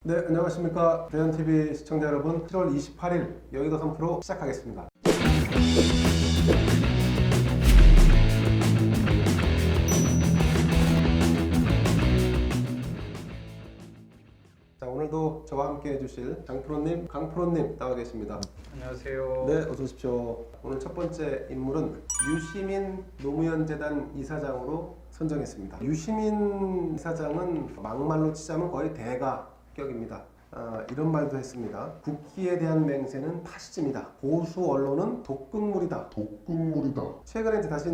네, 안녕하십니까. 대현TV 시청자 여러분, 7월 28일 여의도 3프로 시작하겠습니다. 자, 오늘도 저와 함께 해주실 장프로님, 강프로님 나와 계십니다. 안녕하세요. 네, 어서 오십시오. 오늘 첫 번째 인물은 유시민 노무현재단 이사장으로 선정했습니다. 유시민 이사장은 막말로 치자면 거의 대가격입니다. 이런 말도 했습니다. 국기에 대한 맹세는 파시즘이다. 보수 언론은 독극물이다. 최근에 다시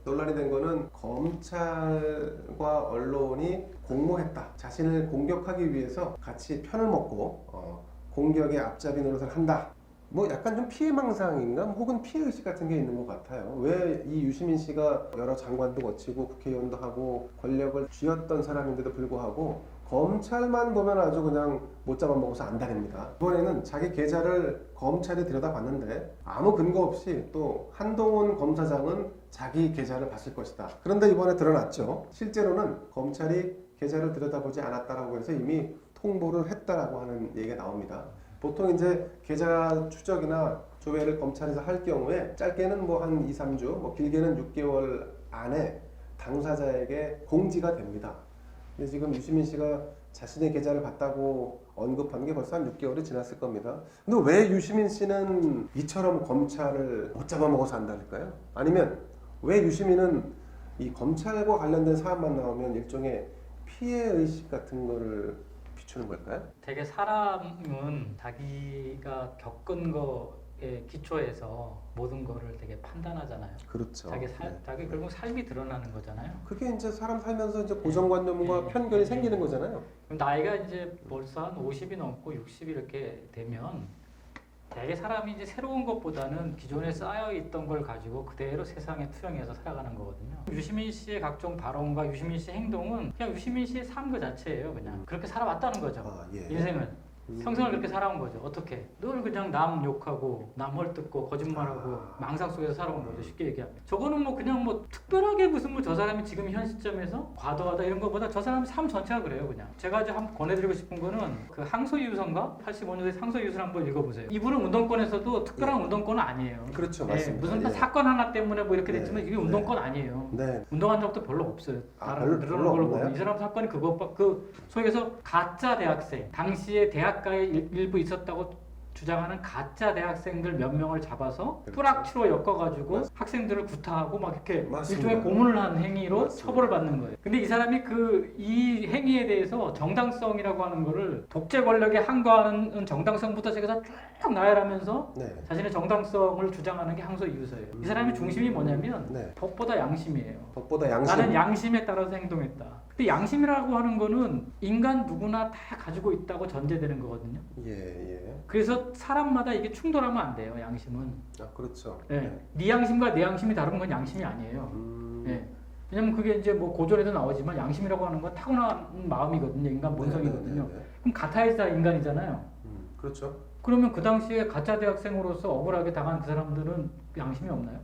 논란이 된 거는 검찰과 언론이 공모했다. 자신을 공격하기 위해서 같이 편을 먹고 공격의 앞잡이 노릇을 한다. 뭐 약간 좀 피해망상인가 혹은 피해의식 같은 게 있는 것 같아요. 왜 이 유시민 씨가 여러 장관도 거치고 국회의원도 하고 권력을 쥐었던 사람인데도 불구하고 검찰만 보면 아주 그냥 못 잡아먹어서 안달입니다. 이번에는 자기 계좌를 검찰이 들여다봤는데 아무 근거 없이 또 한동훈 검사장은 자기 계좌를 봤을 것이다. 그런데 이번에 드러났죠. 실제로는 검찰이 계좌를 들여다보지 않았다라고 해서 이미 통보를 했다라고 하는 얘기가 나옵니다. 보통 계좌 추적이나 조회를 검찰에서 할 경우에 짧게는 한 2, 3주, 길게는 6개월 안에 당사자에게 공지가 됩니다. 근데 지금 유시민 씨가 자신의 계좌를 봤다고 언급한 게 벌써 한 6개월이 지났을 겁니다. 근데 왜 유시민 씨는 이처럼 검찰을 못 잡아먹어서 안달일까요? 아니면 왜 유시민은 이 검찰과 관련된 사안만 나오면 일종의 피해의식 같은 거를 비추는 걸까요? 되게 사람은 자기가 겪은 거에 기초해서 모든 거를 되게 판단하잖아요. 그렇죠. 자기 결국 삶이 드러나는 거잖아요. 그게 사람 살면서 고정관념과 편견이 생기는 거잖아요. 그럼 나이가 벌써 한 50이 넘고 60이 이렇게 되면 되게 사람이 새로운 것보다는 기존에 쌓여 있던 걸 가지고 그대로 세상에 투영해서 살아가는 거거든요. 유시민 씨의 각종 발언과 유시민 씨의 행동은 그냥 유시민 씨의 삶 그 자체예요. 그냥 그렇게 살아왔다는 거죠. 예. 인생은. 평생을 그렇게 살아온 거죠. 어떻게? 늘 그냥 남 욕하고 남 헐뜯고 거짓말하고 망상 속에서 살아온 거죠. 쉽게 얘기하면. 저거는 그냥 특별하게 무슨 저 사람이 지금 현 시점에서 과도하다 이런 것보다 저 사람 삶 전체가 그래요. 그냥. 제가 한번 권해드리고 싶은 거는 그 항소이유서인가? 85년도에 항소이유서를 한번 읽어보세요. 이분은 운동권에서도 특별한 운동권은 아니에요. 그렇죠. 맞습니다. 무슨 사건 하나 때문에 이렇게 됐지만 이게 운동권 아니에요. 네. 운동한 적도 별로 없어요. 별로 없나요? 이 사람 사건이 소위 해서 가짜 대학생, 당시에 대학가에 일부 있었다고 주장하는 가짜 대학생들 몇 명을 잡아서 그렇죠. 뿌락치로 엮어가지고 학생들을 구타하고 이렇게 맞습니다. 일종의 고문을 한 행위로 맞습니다. 처벌을 받는 거예요. 근데 이 사람이 이 행위에 대해서 정당성이라고 하는 거를 독재 권력에 항거하는 정당성부터 시작해서 쭉 나열하면서 자신의 정당성을 주장하는 게 항소이유서예요. 이 사람의 중심이 뭐냐면 법보다 양심이에요. 법보다 양심. 나는 양심에 따라서 행동했다. 근데 양심이라고 하는 거는 인간 누구나 다 가지고 있다고 전제되는 거거든요. 예. 그래서 사람마다 이게 충돌하면 안 돼요. 양심은. 그렇죠. 네 양심과 내 양심이 다른 건 양심이 아니에요. 왜냐면 그게 고전에도 나오지만 양심이라고 하는 건 타고난 마음이거든요. 인간 본성이거든요. 그럼 같아야지 다 인간이잖아요. 그렇죠. 그러면 그 당시에 가짜 대학생으로서 억울하게 당한 그 사람들은 양심이 없나요?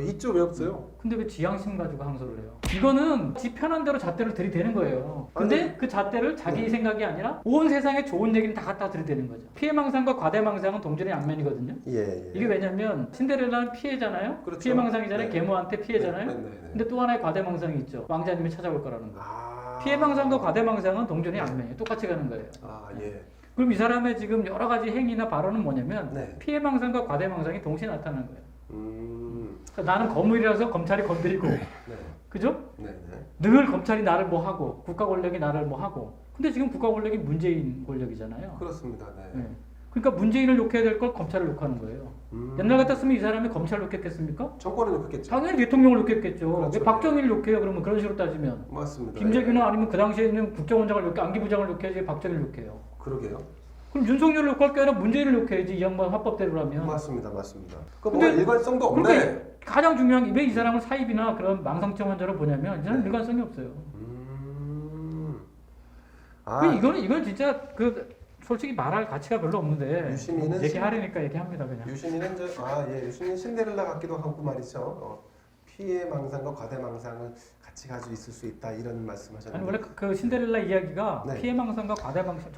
있죠. 왜 없어요? 근데 왜 지양심 가지고 항소를 해요? 이거는 지 편한 대로 잣대를 들이대는 거예요. 근데 그 잣대를 자기 생각이 아니라 온 세상에 좋은 얘기는 다 갖다 들이대는 거죠. 피해망상과 과대망상은 동전의 양면이거든요. 예. 이게 왜냐면 신데렐라는 피해잖아요. 그렇죠. 피해망상이잖아요. 계모한테 피해잖아요. 네. 근데 또 하나의 과대망상이 있죠. 왕자님이 찾아올 거라는 거. 피해망상과 과대망상은 동전의 양면이에요. 똑같이 가는 거예요. 예. 그럼 이 사람의 지금 여러 가지 행위나 발언은 뭐냐면 네. 피해망상과 과대망상이 동시에 나타나는 거예요. 그러니까 나는 거물이라서 검찰이 건드리고, 그죠? 늘 검찰이 나를 하고, 국가 권력이 나를 하고. 근데 지금 국가 권력이 문재인 권력이잖아요. 그렇습니다. 그러니까 문재인을 욕해야 될 걸 검찰을 욕하는 거예요. 옛날 같았으면 이 사람이 검찰을 욕했겠습니까? 정권을 욕했겠죠. 당연히 대통령을 욕했겠죠. 그렇죠. 왜 박정희를 욕해요? 그러면 그런 식으로 따지면. 맞습니다. 김재규나 아니면 그 당시에 있는 국정원장을 욕해, 안기부장을 욕해야지 박정희를 욕해요. 그러게요. 그럼 윤석열을 욕할 게 아니라 문재인을 욕해야지, 이 양반 합법대로라면. 맞습니다. 근데 일관성도 없네. 그러니까 가장 중요한 게 왜 이 사람을 사입이나 그런 망상증 환자로 보냐면 이 사람 일관성이 없어요. 이건 진짜 솔직히 말할 가치가 별로 없는데 유시민은 얘기하려니까 얘기합니다 그냥. 유시민은 유시민 신데렐라 같기도 하고 말이죠. 피해망상과 과대망상을 같이 같이 가지고 있을 수 있다 이런 말씀하셨는데. 아니 원래 그 신데렐라 이야기가 네. 피해망상과 과대망상,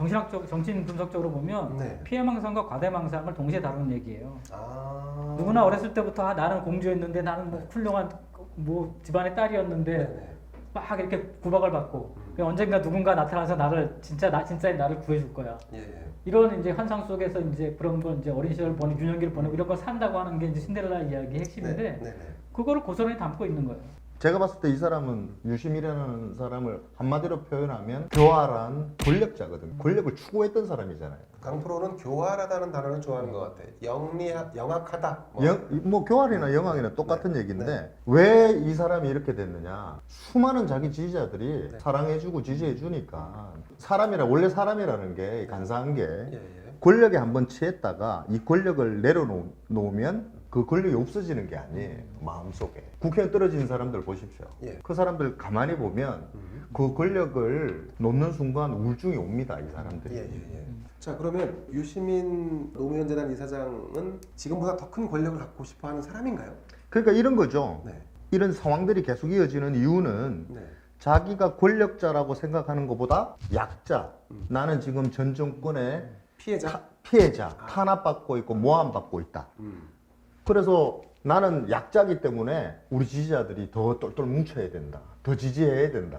정신 분석적으로 보면 네. 피해망상과 과대망상을 동시에 다루는 얘기예요. 아. 누구나 어렸을 때부터 나는 공주였는데 나는 뭐 훌륭한 뭐 집안의 딸이었는데 네네. 막 이렇게 구박을 받고 언젠가 누군가 나타나서 나를 진짜인 나를 구해줄 거야. 예. 이런 이제 환상 속에서 이제 그런 걸 이제 어린 시절 보내고 유년기를 보내고 이런 걸 산다고 하는 게 이제 신데렐라 이야기의 핵심인데 네네. 그거를 고스란히 담고 있는 거예요. 제가 봤을 때 이 사람은 유시민이라는 사람을 한마디로 표현하면 교활한 권력자거든요. 권력을 추구했던 사람이잖아요. 강프로는 교활하다는 단어를 좋아하는 것 같아. 영악하다. 뭐 교활이나 영악이나 똑같은 얘기인데 왜 이 사람이 이렇게 됐느냐? 수많은 자기 지지자들이 네. 사랑해주고 지지해주니까 원래 사람이라는 게 간사한 게 예. 권력에 한번 취했다가 이 권력을 내려놓으면 그 권력이 없어지는 게 아니에요. 마음속에. 국회의원 떨어진 사람들 보십시오. 예. 그 사람들 가만히 보면 그 권력을 놓는 순간 우울증이 옵니다. 이 사람들이. 예. 자 그러면 유시민 노무현 재단 이사장은 지금보다 더 큰 권력을 갖고 싶어하는 사람인가요? 그러니까 이런 거죠. 네. 이런 상황들이 계속 이어지는 이유는 네. 자기가 권력자라고 생각하는 것보다 약자. 나는 지금 전 정권의 피해자. 피해자, 탄압받고 있고 모함받고 있다. 그래서 나는 약자기 때문에 우리 지지자들이 더 똘똘 뭉쳐야 된다. 더 지지해야 된다.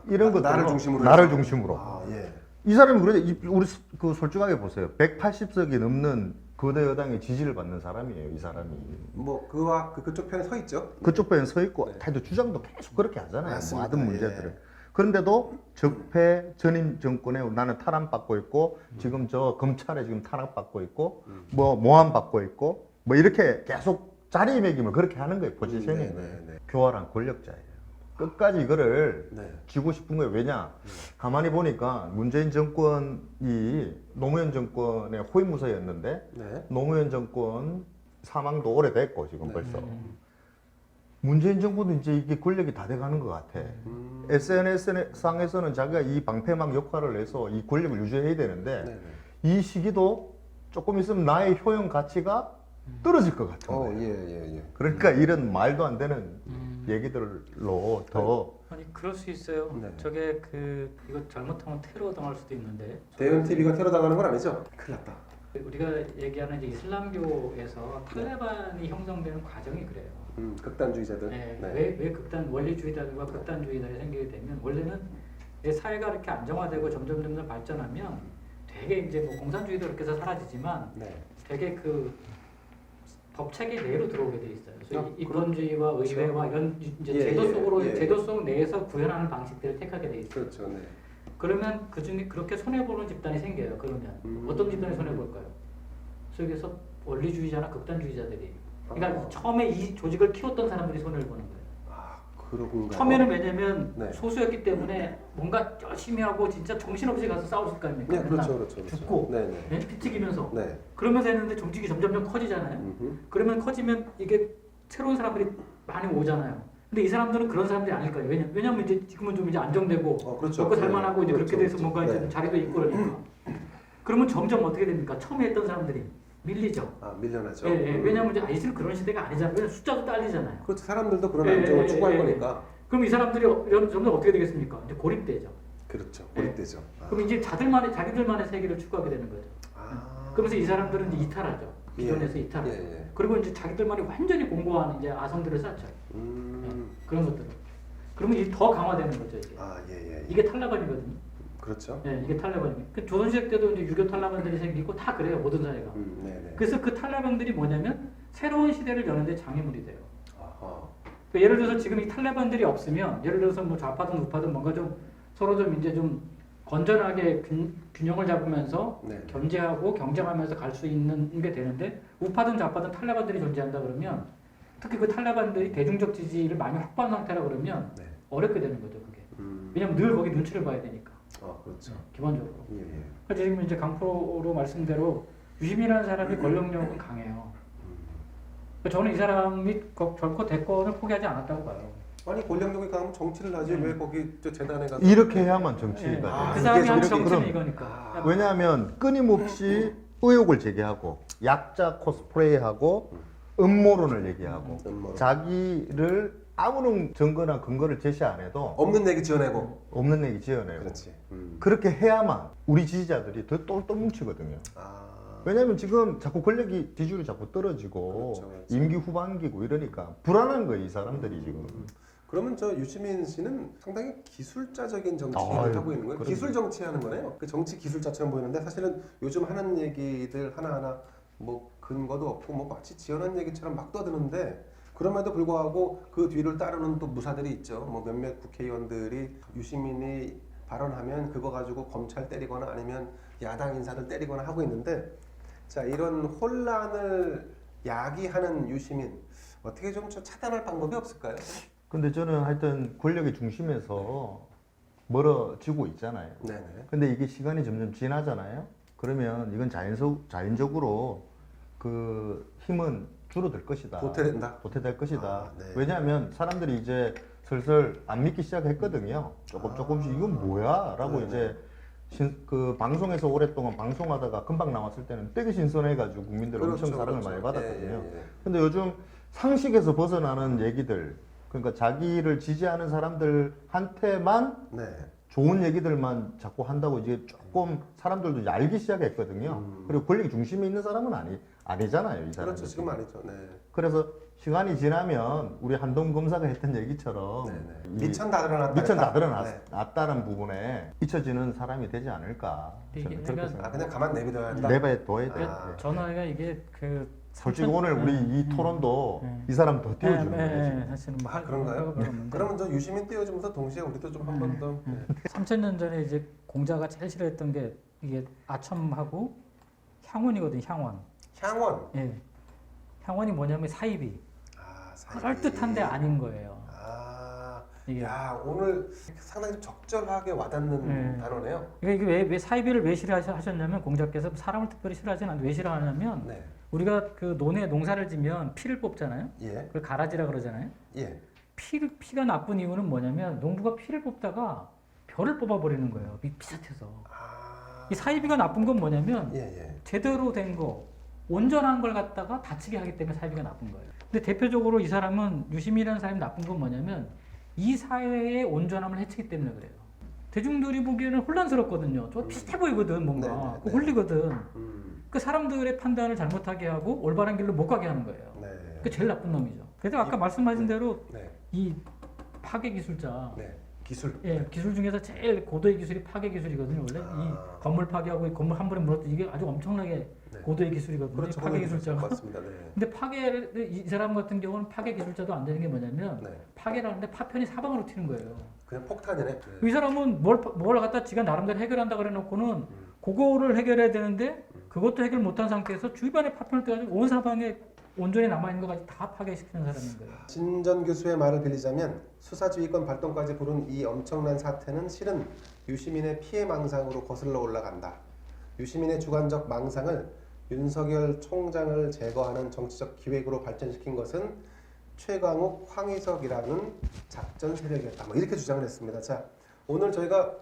이런 것들 나를 중심으로. 나를 해서. 중심으로. 아 예. 이 사람이 그래 우리 그 솔직하게 보세요. 180석이 넘는 거대 여당의 지지를 받는 사람이에요. 이 사람이. 뭐 그와 그쪽 편에 서 있죠. 그쪽 편에 서 있고 네. 타도 주장도 계속 그렇게 하잖아요. 맞습니다. 모든 문제들을. 예. 그런데도 적폐 전임 정권에 나는 탄압받고 있고 지금 저 검찰에 지금 탄압받고 있고 뭐 모함받고 있고 뭐 이렇게 계속 자리매김을 그렇게 하는 거예요. 포지셔닝을. 네. 교활한 권력자예요. 끝까지 이거를 네. 쥐고 싶은 거예요. 왜냐? 가만히 보니까 문재인 정권이 노무현 정권의 호위무사였는데 네. 노무현 정권 사망도 오래됐고 지금 네. 벌써 문재인 정부도 이제 이게 권력이 다 돼가는 것 같아. SNS 상에서는 자기가 이 방패막 역할을 해서 이 권력을 유지해야 되는데 네. 이 시기도 조금 있으면 나의 효용 가치가 떨어질 것 같은 거예요. 예. 그러니까 이런 말도 안 되는 얘기들로 더 아니 그럴 수 있어요. 네. 저게 이거 잘못하면 테러 당할 수도 있는데 대현 TV가 테러 당하는 건 아니죠? 큰일 났다. 우리가 얘기하는 이제 이슬람교에서 탈레반이 형성되는 과정이 그래요. 극단주의자들. 네. 네. 왜 극단 원리주의자들과 극단주의자들이 생기게 되면 원래는 이제 사회가 이렇게 안정화되고 점점 발전하면 되게 이제 뭐 공산주의도 그렇게 해서 사라지지만 네. 되게 그 법체계 내로 들어오게 돼 있어요. 그래서 아, 입헌주의와 그렇죠. 의회와 이런 이제 예, 제도 속으로 예. 제도 속 내에서 구현하는 방식들을 택하게 돼 있어요. 그렇죠. 네. 그러면 그중에 그렇게 손해 보는 집단이 생겨요. 그러면 어떤 집단이 손해 볼까요? 속에서 원리주의자나 극단주의자들이. 그러니까 처음에 이 조직을 키웠던 사람들이 손해를 보는 거예요. 아 그러군가요? 처음에는 왜냐면 네. 소수였기 때문에 뭔가 열심히 하고 진짜 정신없이 가서 싸웠을 거 아닙니까? 네, 맨날 그렇죠. 죽고 네네. 네? 피 튀기면서 네. 그러면서 했는데 정직이 점점 커지잖아요. 그러면 커지면 이게 새로운 사람들이 많이 오잖아요. 근데 이 사람들은 그런 사람들이 아닐 거예요. 왜냐면 이제 지금은 좀 이제 안정되고 그렇죠. 먹고 살만하고 이제 그렇죠, 그렇게 돼서 그렇죠. 뭔가 이제 네. 자리도 있고 그러니까. 그러면 점점 어떻게 됩니까? 처음에 했던 사람들이 밀리죠. 아 밀려나죠. 예. 왜냐면 이제 이제는 그런 시대가 아니잖아요. 왜냐면 숫자도 딸리잖아요. 그렇죠. 사람들도 그런 예, 안정을 예, 추구할 예, 예. 거니까. 그럼 이 사람들이 점점 어떻게 되겠습니까? 이제 고립되죠. 그렇죠. 고립되죠. 그럼 이제 자기들만의 세계를 추구하게 되는 거죠. 그러면서 이 사람들은 이제 이탈하죠. 기존에서 이탈하죠. 예. 그리고 이제 자기들만이 완전히 공고한 이제 아성들을 쌓죠. 그런 것들을. 그러면 이제 더 강화되는 거죠. 이게. 예. 이게 탈레반이거든요. 그렇죠. 예, 이게 탈레반이에요. 그 조선시대 때도 이제 유교 탈레반들이 생기고 다 그래요. 모든 사회가. 네네. 그래서 그 탈레반들이 뭐냐면 새로운 시대를 여는데 장애물이 돼요. 아하. 그러니까 예를 들어서 지금 이 탈레반들이 없으면 예를 들어서 뭐 좌파든 우파든 뭔가 좀 서로 좀 이제 좀 건전하게 균형을 잡으면서 네. 견제하고 경쟁하면서 갈 수 있는 게 되는데 우파든 좌파든 탈레반들이 존재한다 그러면 특히 그 탈레반들이 대중적 지지를 많이 확보한 상태라 그러면 네. 어렵게 되는 거죠 그게. 왜냐면 늘 거기 눈치를 봐야 되니까. 그렇죠. 기본적으로. 예. 그래서 지금 이제 강프로 말씀대로 유시민이라는 사람이 권력력은 강해요. 저는 이 사람이 결코 대권을 포기하지 않았다고 봐요. 아니 권력력이 강하면 정치를 하지 왜 거기 저 재단에 가서 이렇게 해야만 정치가 예. 돼요. 그 사람이 한 이게 정치는 그럼. 이거니까. 왜냐하면 끊임없이 의혹을 제기하고 약자 코스프레이하고 음모론을 얘기하고 음모론. 자기를 아무런 증거나 근거를 제시 안 해도 없는 얘기 지어내고. 없는 얘기 지어내고 그렇지. 그렇게 해야만 우리 지지자들이 더 똘똘 뭉치거든요. 아, 왜냐면 지금 자꾸 권력이 지지율이 자꾸 떨어지고 그렇죠, 그렇죠. 임기 후반기고 이러니까 불안한 거예요, 이 사람들이 지금. 그러면 저 유시민 씨는 상당히 기술자적인 정치를 아유, 하고 있는 거예요. 그럼요. 기술 정치하는 거네요. 그 정치 기술자처럼 보이는데 사실은 요즘 하는 얘기들 하나하나 뭐 근거도 없고 뭐 마치 지어낸 얘기처럼 막 떠드는데 그럼에도 불구하고 그 뒤를 따르는 또 무사들이 있죠. 뭐 몇몇 국회의원들이 유시민이 발언하면 그거 가지고 검찰 때리거나 아니면 야당 인사들 때리거나 하고 있는데 자 이런 혼란을 야기하는 유시민 어떻게 좀 차단할 방법이 없을까요? 근데 저는 하여튼 권력의 중심에서 멀어지고 있잖아요. 네네. 근데 이게 시간이 점점 지나잖아요. 그러면 이건 자연적으로 그 힘은 줄어들 것이다. 도태된다. 도태될 것이다. 아, 네. 왜냐하면 사람들이 이제 슬슬 안 믿기 시작했거든요. 조금씩 이건 뭐야?라고 네네. 이제 그 방송에서 오랫동안 방송하다가 금방 나왔을 때는 되게 신선해가지고 국민들 그렇죠, 엄청 사랑을 그렇죠. 많이 받았거든요. 예, 예. 근데 요즘 상식에서 벗어나는 얘기들, 그러니까 자기를 지지하는 사람들한테만 네. 좋은 얘기들만 자꾸 한다고 이제 조금 사람들도 이제 알기 시작했거든요. 그리고 권력이 중심에 있는 사람은 아니잖아요, 이 사람. 그렇죠. 지금 아니죠. 네. 그래서 시간이 지나면 우리 한동 검사가 했던 얘기처럼 네네. 이 미천 다 드러났다. 미천 다 네. 드러났다는 부분에 잊혀지는 사람이 되지 않을까. 이게 저는 그렇게 내가- 아 생각합니다. 그냥 가만 내비둬야 한다. 내버려둬야 돼. 아. 전화가 이게 그 솔직히 오늘 우리 이 토론도 이 사람 더 띄워주는 거지. 사실은 뭐 아 그런가요? 그러면 저 유시민 띄워주면서 동시에 우리도 좀 한 번 더. 네. 3000년 전에 이제 공자가 제일 싫어했던 게 이게 아첨하고 향원이거든, 향원. 향원. 예. 향원이 뭐냐면 사입이 아 사이비. 그럴듯한데 아닌 거예요. 아. 이게 야 오늘 상당히 좀 적절하게 와닿는 네. 단어네요. 이게 왜 사이비를 왜 싫어하셨냐면 공자께서 사람을 특별히 싫어하지는 않는데 왜 싫어하냐면 네. 우리가 그 논에 농사를 지면 피를 뽑잖아요. 예. 그걸 가라지라 그러잖아요. 예. 피가 나쁜 이유는 뭐냐면 농부가 피를 뽑다가 벼를 뽑아버리는 거예요. 피삿해서. 아. 이 사이비가 나쁜 건 뭐냐면 예 예. 제대로 된 거, 온전한 걸 갖다가 다치게 하기 때문에 사이비가 나쁜 거예요. 근데 대표적으로 이 사람은 유시민이라는 사람이 나쁜 건 뭐냐면 이 사회의 온전함을 해치기 때문에 그래요. 대중들이 보기에는 혼란스럽거든요. 좀 비슷해 보이거든 뭔가. 네, 네, 홀리거든. 음. 그 사람들의 판단을 잘못하게 하고 올바른 길로 못 가게 하는 거예요. 네. 그 제일 나쁜 놈이죠. 그래서 아까 말씀하신 대로 네. 이 파괴 기술자, 네. 기술. 예, 기술 중에서 제일 고도의 기술이 파괴 기술이거든요. 원래 아. 이 건물 파괴하고 이 건물 한 번에 물었도 이게 아주 엄청나게 네. 고도의 기술이거든요. 그렇죠. 파괴 기술자가. 맞습니다. 네. 근데 파괴를 이 사람 같은 경우는 파괴 기술자도 안 되는 게 뭐냐면 네. 파괴를 하는데 파편이 사방으로 튀는 거예요. 그냥 폭탄이네. 네. 이 사람은 뭘 갖다 지가 나름대로 해결한다 그래놓고는 그거를 해결해야 되는데 그것도 해결 못한 상태에서 주변에 파편을 떼가지고 온 사방에 온전히 남아있는 것까지 다 파괴시키는 사람인 거예요. 신전 교수의 말을 빌리자면 수사지휘권 발동까지 부른 이 엄청난 사태는 실은 유시민의 피해 망상으로 거슬러 올라간다. 유시민의 주관적 망상을 윤석열 총장을 제거하는 정치적 기획으로 발전시킨 것은 최강욱, 황희석이라는 작전 세력이었다. 뭐 이렇게 주장을 했습니다. 자, 오늘 저희가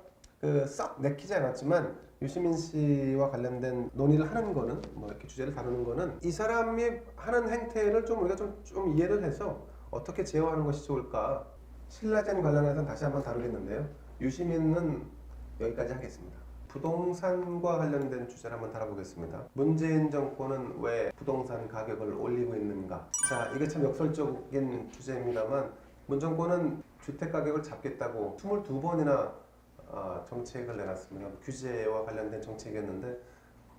싹 내키지 않았지만 유시민 씨와 관련된 논의를 하는 거는 뭐 이렇게 주제를 다루는 거는 이 사람이 하는 행태를 좀 우리가 좀 이해를 해서 어떻게 제어하는 것이 좋을까. 신라젠 관련해서는 다시 한번 다루겠는데요. 유시민은 여기까지 하겠습니다. 부동산과 관련된 주제를 한번 다뤄보겠습니다. 문재인 정권은 왜 부동산 가격을 올리고 있는가? 자, 이게 참 역설적인 주제입니다만 문 정권은 주택 가격을 잡겠다고 22번이나 정책을 내놨습니다. 규제와 관련된 정책이었는데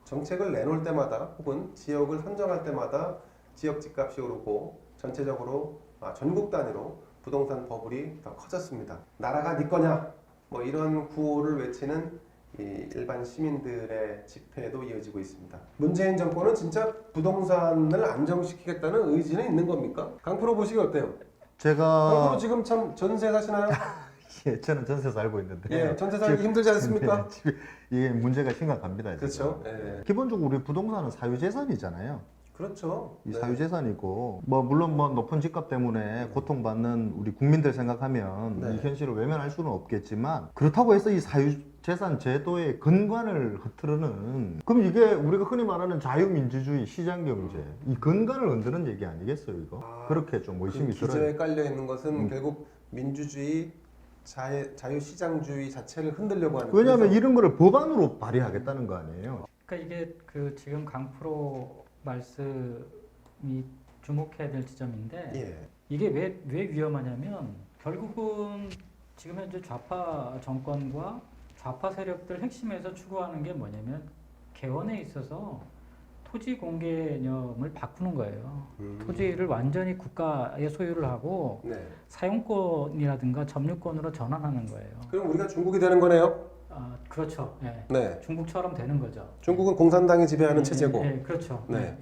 정책을 내놓을 때마다 혹은 지역을 선정할 때마다 지역 집값이 오르고 전체적으로 전국 단위로 부동산 버블이 더 커졌습니다. 나라가 네 거냐? 뭐 이런 구호를 외치는 이 일반 시민들의 집회도 이어지고 있습니다. 문재인 정권은 진짜 부동산을 안정시키겠다는 의지는 있는 겁니까? 강프로 보시기 어때요? 제가 강프로 지금 참 전세 사시나요? 예, 저는 전세 살고 있는데 예, 전세 살기 힘들지 않습니까? 집이 이게 문제가 심각합니다. 지금. 그렇죠. 예. 기본적으로 우리 부동산은 사유재산이잖아요. 그렇죠. 이 네. 사유재산이고 뭐 물론 뭐 높은 집값 때문에 고통받는 우리 국민들 생각하면 네. 이 현실을 외면할 수는 없겠지만 그렇다고 해서 이 사유재산 제도의 근간을 흐트르는 그럼 이게 우리가 흔히 말하는 자유민주주의 시장경제 이 근간을 흔드는 얘기 아니겠어요 이거? 그렇게 좀 의심이 그 들어요. 기저에 깔려 있는 것은 결국 민주주의, 자유시장주의 자체를 흔들려고 하는. 왜냐하면 거죠. 이런 거를 법안으로 발의하겠다는 거 아니에요. 그러니까 이게 그 지금 강프로 말씀이 주목해야 될 지점인데 예. 이게 왜 위험하냐면 결국은 지금 현재 좌파 정권과 좌파 세력들 핵심에서 추구하는 게 뭐냐면 개헌에 있어서 토지 공개념을 바꾸는 거예요. 토지를 완전히 국가의 소유를 하고 네. 사용권이라든가 점유권으로 전환하는 거예요. 그럼 우리가 중국이 되는 거네요. 아, 그렇죠. 예. 네. 중국처럼 되는 거죠. 중국은 공산당이 지배하는 예, 체제고. 예, 그렇죠. 네. 예, 예.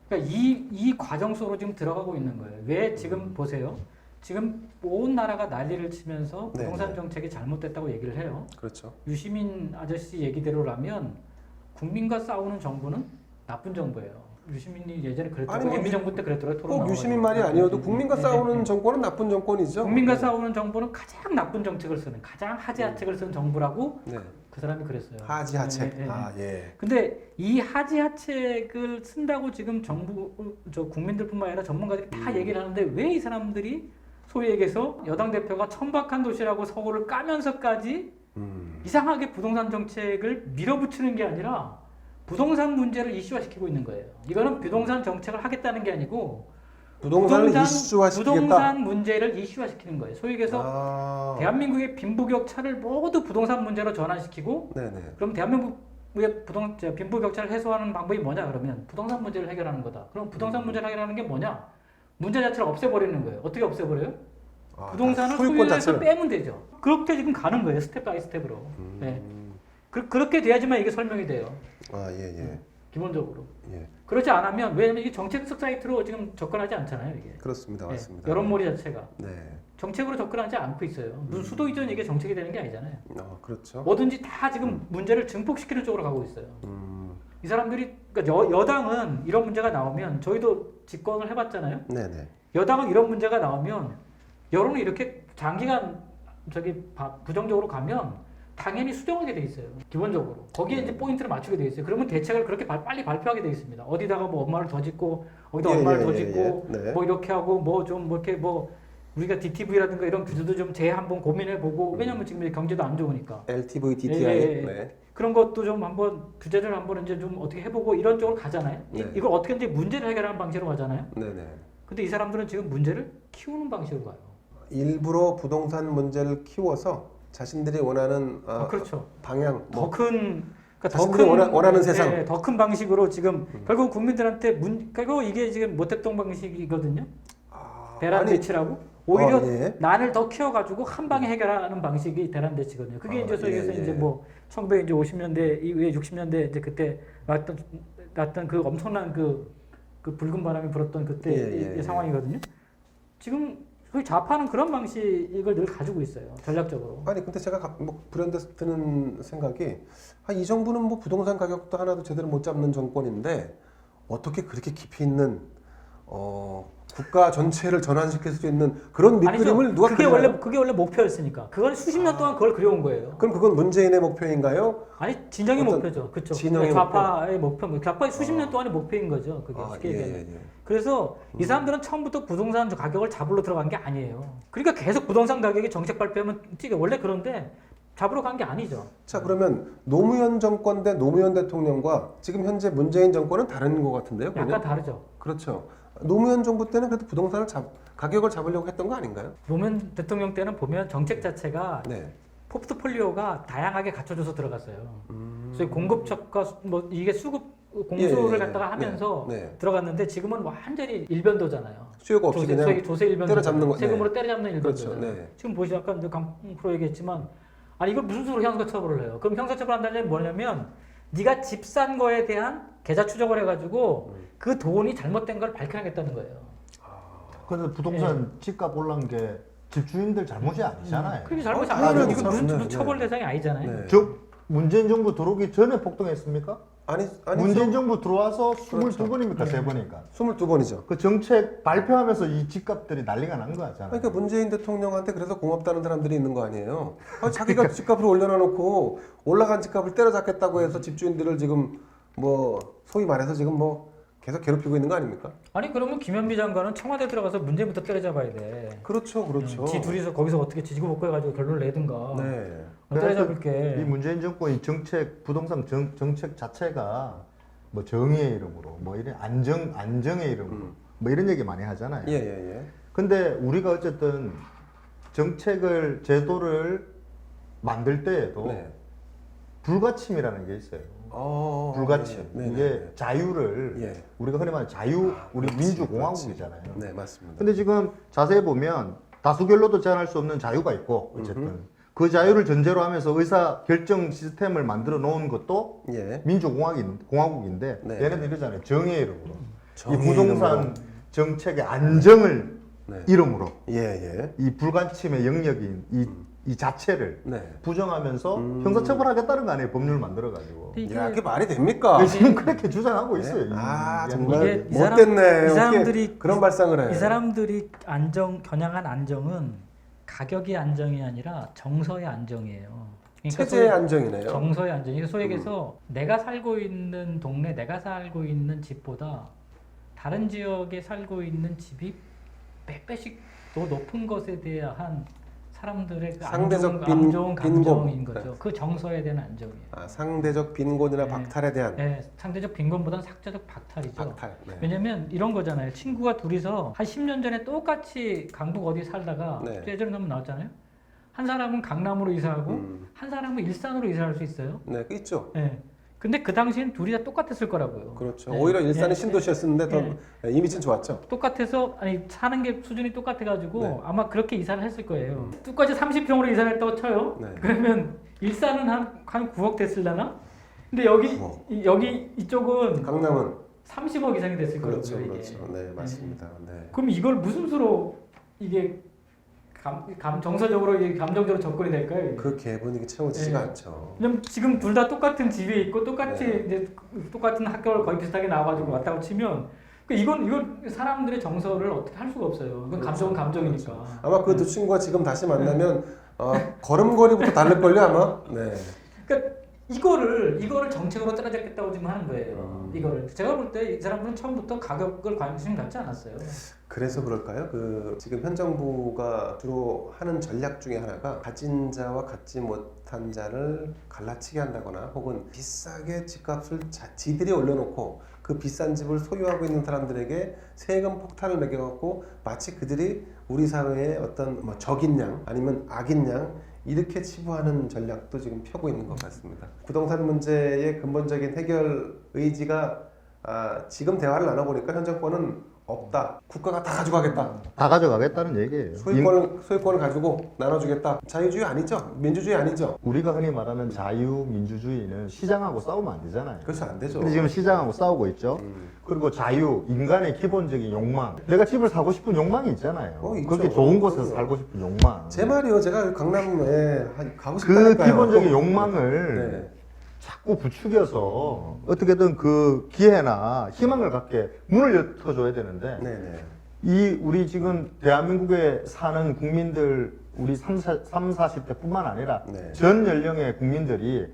그러니까 이 과정 속으로 지금 들어가고 있는 거예요. 왜 지금 보세요. 지금 온 나라가 난리를 치면서 네, 부동산 네. 정책이 잘못됐다고 얘기를 해요. 그렇죠. 유시민 아저씨 얘기대로라면 국민과 싸우는 정부는 나쁜 정부예요. 유시민이 예전에 아니, 그랬더라고. 뭐 MB 정부 때 그랬더라고. 토론 꼭 나와가지고. 유시민 말이 아니어도 예, 국민과 예, 싸우는 예, 예. 정권은 나쁜 정권이죠. 국민과 네. 싸우는 정부는 가장 나쁜 정책을 쓰는 가장 하지하책을 쓰는 정부라고 네. 그 사람이 그랬어요. 하지하책. 예, 예, 예. 아 예. 근데 이 하지하책을 쓴다고 지금 정부 저 국민들뿐만 아니라 전문가들이 다 얘기를 하는데 왜 이 사람들이 소위 얘기해서 여당 대표가 천박한 도시라고 서울을 까면서까지 이상하게 부동산 정책을 밀어붙이는 게 아니라 부동산 문제를 이슈화시키고 있는 거예요. 이거는 부동산 정책을 하겠다는 게 아니고 부동산을 이슈화시키겠다. 부동산 문제를 이슈화시키는 거예요. 소위 얘기해서 아. 대한민국의 빈부격차를 모두 부동산 문제로 전환시키고 네네. 그럼 대한민국의 빈부격차를 해소하는 방법이 뭐냐 그러면 부동산 문제를 해결하는 거다. 그럼 부동산 문제를 해결하는 게 뭐냐? 문제 자체를 없애버리는 거예요. 어떻게 없애버려요? 아, 부동산을 소유권 소유해서 자체를. 빼면 되죠. 그렇게 지금 가는 거예요. 스텝 바이 스텝으로. 네. 그렇게 돼야지만 이게 설명이 돼요. 아 예. 기본적으로. 예. 그렇지 않으면 왜냐면 이게 정책적 사이트로 지금 접근하지 않잖아요. 이게. 그렇습니다. 네. 맞습니다. 여론몰이 자체가. 네. 정책으로 접근하지 않고 있어요. 무슨 수도 이전 이게 정책이 되는 게 아니잖아요. 그렇죠. 뭐든지 다 지금 문제를 증폭시키는 쪽으로 가고 있어요. 이 사람들이 그러니까 여당은 이런 문제가 나오면 저희도 집권을 해봤잖아요. 네네. 여당은 이런 문제가 나오면 여론이 이렇게 장기간 부정적으로 가면 당연히 수정하게 돼 있어요. 기본적으로 거기에 이제 포인트를 맞추게 돼 있어요. 그러면 대책을 그렇게 빨리 발표하게 돼 있습니다. 어디다가 뭐 엄마를 더 짓고 어디다 엄마를 더 짓고 네. 뭐 이렇게 하고 뭐 좀 이렇게 뭐 우리가 DTV라든가 이런 규제도 좀 한번 고민해보고 왜냐면 지금 경제도 안 좋으니까 LTV, DTI. 예. 네. 그런 것도 좀 한번 규제를 한번 이제 좀 어떻게 해보고 이런 쪽으로 가잖아요. 네. 이걸 어떻게 이제 문제를 해결하는 방식으로 가잖아요. 네네. 근데 이 사람들은 지금 문제를 키우는 방식으로 가요. 일부러 부동산 문제를 키워서 자신들이 원하는 그렇죠. 방향, 뭐 더큰 원하는 세상. 네, 더 큰 방식으로 지금 결국 국민들한테 결국 이게 지금 모택동 방식이거든요. 대란 아니, 대치라고 오히려 예. 난을 더 키워가지고 한 방에 해결하는 방식이 대란 대치거든요. 그게 이제 소위에서 예. 이제 뭐 1950년대 이후에 60년대 이제 그때 났던 그 엄청난 그 붉은 바람이 불었던 그때 이 상황이거든요. 지금 소위 좌파는 그런 방식을 늘 가지고 있어요. 전략적으로. 아니 근데 제가 뭐 불현듯 드는 생각이 이 정부는 뭐 부동산 가격도 하나도 제대로 못 잡는 정권인데 어떻게 그렇게 깊이 있는 국가 전체를 전환시킬 수 있는 그런 밑그림을 아니죠. 누가 그려요? 그게 원래 목표였으니까. 그건 수십 년 동안 그걸 그려온 거예요. 그럼 그건 문재인의 목표인가요? 아니 진영의 어떤 목표죠. 그렇죠. 진영의 좌파의 목표. 좌파의 수십 년 동안의 목표인 거죠. 그게 쉽게 얘기하면. 그래서 이 사람들은 처음부터 부동산 가격을 잡으러 들어간 게 아니에요. 그러니까 계속 부동산 가격이 정책 발표하면 원래 그런데 잡으러 간 게 아니죠. 자 그러면 노무현 정권 대 노무현 대통령과 지금 현재 문재인 정권은 다른 것 같은데요? 그냥? 약간 다르죠. 그렇죠. 노무현 정부 때는 그래도 부동산을 가격을 잡으려고 했던 거 아닌가요? 노무현 대통령 때는 보면 정책 자체가 네. 포트폴리오가 다양하게 갖춰져서 들어갔어요. 그래서 공급侧과 뭐 이게 수급 공수를 갖다가 하면서 들어갔는데 지금은 완전히 일변도잖아요. 수요가 없이 그냥 조세 일변도 때려잡는 거. 세금으로 때려잡는 일변도잖아요. 그렇죠. 네. 지금 보시죠. 아까 강프로 얘기했지만 아니 이걸 무슨 수로 형사처벌을 해요? 그럼 형사처벌 한다는 얘기는 뭐냐면 네가 집 산 거에 대한 계좌 추적을 해가지고 그 돈이 잘못된 걸 밝혀야겠다는 거예요. 근데 부동산 집값 올란 게 집주인들 잘못이 아니잖아요. 그게 잘못이 당연히 아니죠. 이거 그렇죠. 무슨 네. 처벌 대상이 아니잖아요. 네. 즉 문재인 정부 들어오기 전에 폭등했습니까? 아니죠. 문재인 정부 들어와서 22번입니까? 그렇죠. 세 번인가? 22번이죠. 그 정책 발표하면서 이 집값들이 난리가 난 거잖아요. 그러니까 문재인 대통령한테 그래서 고맙다는 사람들이 있는 거 아니에요. 자기가 집값을 올려놔놓고 올라간 집값을 때려잡겠다고 해서 집주인들을 지금 뭐 소위 말해서 지금 뭐 계속 괴롭히고 있는 거 아닙니까? 아니 그러면 김현미 장관은 청와대 들어가서 문재인부터 때려잡아야 돼. 그렇죠, 그렇죠. 지 둘이서 거기서 어떻게 지지고 볶고 해가지고 결론을 내든가. 네. 때려잡을게. 이 문재인 정권이 정책 부동산 정책 자체가 뭐 정의의 이름으로 뭐 이런 안정의 이름으로 뭐 이런 얘기 많이 하잖아요. 예, 예, 예. 근데 우리가 어쨌든 정책을 제도를 만들 때에도 네. 불가침이라는 게 있어요. 불가침. 네, 네, 이게 네. 자유를 예. 우리가 흔히 말하는 자유 우리 민주공화국이잖아요. 네, 맞습니다. 근데 지금 자세히 보면 다수결로도 제한할 수 없는 자유가 있고 어쨌든 그 자유를 전제로 하면서 의사 결정 시스템을 만들어 놓은 것도 예. 민주공화국인데 네. 얘네들 이러잖아요. 정의의 이름으로. 이 정의의 부동산 이름으로. 정책의 안정을 네. 이름으로 예, 예. 이 불가침의 영역인 이 자체를 네. 부정하면서 형사처벌하겠다는 거 아니에요? 법률 만들어가지고. 근데 야, 그게 말이 됩니까? 지금 그렇게 주장하고 있어요. 아, 이- 정말 이게 못됐네. 이 사람들이 어떻게 그런 발상을 해. 이 사람들이 겨냥한 안정은 가격의 안정이 아니라 정서의 안정이에요. 그러니까 체제의 소위 안정이네요. 정서의 안정. 이게 소위 얘기해서 내가 살고 있는 동네, 내가 살고 있는 집보다 다른 지역에 살고 있는 집이 몇 배씩 더 높은 것에 대한 사람들의 그 상대적 안 좋은 감정인 빈곤. 거죠. 그 정서에 대한 안정이에요. 아, 상대적 빈곤이나 네. 박탈에 대한 네, 상대적 빈곤보다는 사회적 박탈이죠. 박탈. 네. 왜냐면 이런 거잖아요. 친구가 둘이서 한 10년 전에 똑같이 강북 어디 살다가 네. 예전에 한번 나왔잖아요. 한 사람은 강남으로 이사하고 한 사람은 일산으로 이사할 수 있어요. 네, 그 있죠. 네. 근데 그 당시엔 둘이 다 똑같았을 거라고요. 그렇죠. 네. 오히려 일산이 네. 신도시였는데 더 이미지는 좋았죠. 똑같아서 아니 사는 게 수준이 똑같아가지고 네. 아마 그렇게 이사를 했을 거예요. 똑같이 30평으로 이사를 했다고 쳐요. 네. 그러면 일산은 한 9억 됐을라나? 근데 여기 9억. 여기 이쪽은 강남은 30억 이상이 됐을 그렇죠, 거예요. 그렇죠. 네, 맞습니다. 네. 그럼 이걸 무슨 수로 이게 정서적으로 이게 감정적으로 접근이 될까요? 이게? 그 개분위기 채워지지가 네. 않죠. 왜냐면 지금 둘 다 똑같은 집에 있고 똑같이 네. 이제 똑같은 학교를 거의 비슷하게 나와가지고 왔다고 치면 이건 사람들의 정서를 어떻게 할 수가 없어요. 이건 감정은 감정이니까. 아마 그 두 친구가 지금 다시 만나면 걸음걸이부터 다를걸요 아마. 네. 그러니까 이거를 정책으로 때려잡겠다고 지금 하는 거예요. 이거를 제가 볼 때 이 사람들은 처음부터 가격을 관심 갖지 않았어요. 그래서 그럴까요? 그 지금 현 정부가 주로 하는 전략 중에 하나가 가진 자와 갖지 못한 자를 갈라치게 한다거나 혹은 비싸게 집값을 지들이 올려놓고 그 비싼 집을 소유하고 있는 사람들에게 세금 폭탄을 매겨갖고 마치 그들이 우리 사회의 어떤 뭐 적인 양 아니면 악인 양 이렇게 치부하는 전략도 지금 펴고 있는 것 같습니다. 부동산 문제의 근본적인 해결 의지가 지금 대화를 나눠보니까 현 정권은 없다. 국가가 다 가져가겠다. 다 가져가겠다는 얘기예요. 소유권을 가지고 나눠주겠다. 자유주의 아니죠? 민주주의 아니죠? 우리가 흔히 말하는 자유민주주의는 시장하고 싸우면 안 되잖아요. 그래서 안 되죠. 근데 지금 시장하고 싸우고 있죠. 그리고 자유, 인간의 기본적인 욕망. 내가 집을 사고 싶은 욕망이 있잖아요. 있죠. 그렇게 좋은 곳에서 살고 싶은 욕망. 제 말이요. 제가 강남에 가고 그 싶다니까요. 기본적인 욕망을 네. 자꾸 부추겨서 어떻게든 그 기회나 희망을 갖게 문을 열어줘야 되는데 네네. 우리 지금 대한민국에 사는 국민들 우리 40대 뿐만 아니라 네. 전 연령의 국민들이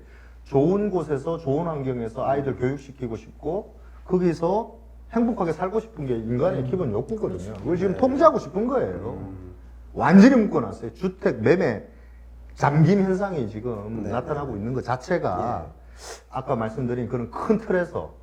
좋은 곳에서 좋은 환경에서 아이들 교육시키고 싶고 거기서 행복하게 살고 싶은 게 인간의 기본 욕구거든요. 그걸 지금 통제하고 싶은 거예요. 완전히 묶어놨어요. 주택 매매 잠김 현상이 지금 네. 나타나고 있는 것 자체가 아까 말씀드린 그런 큰 틀에서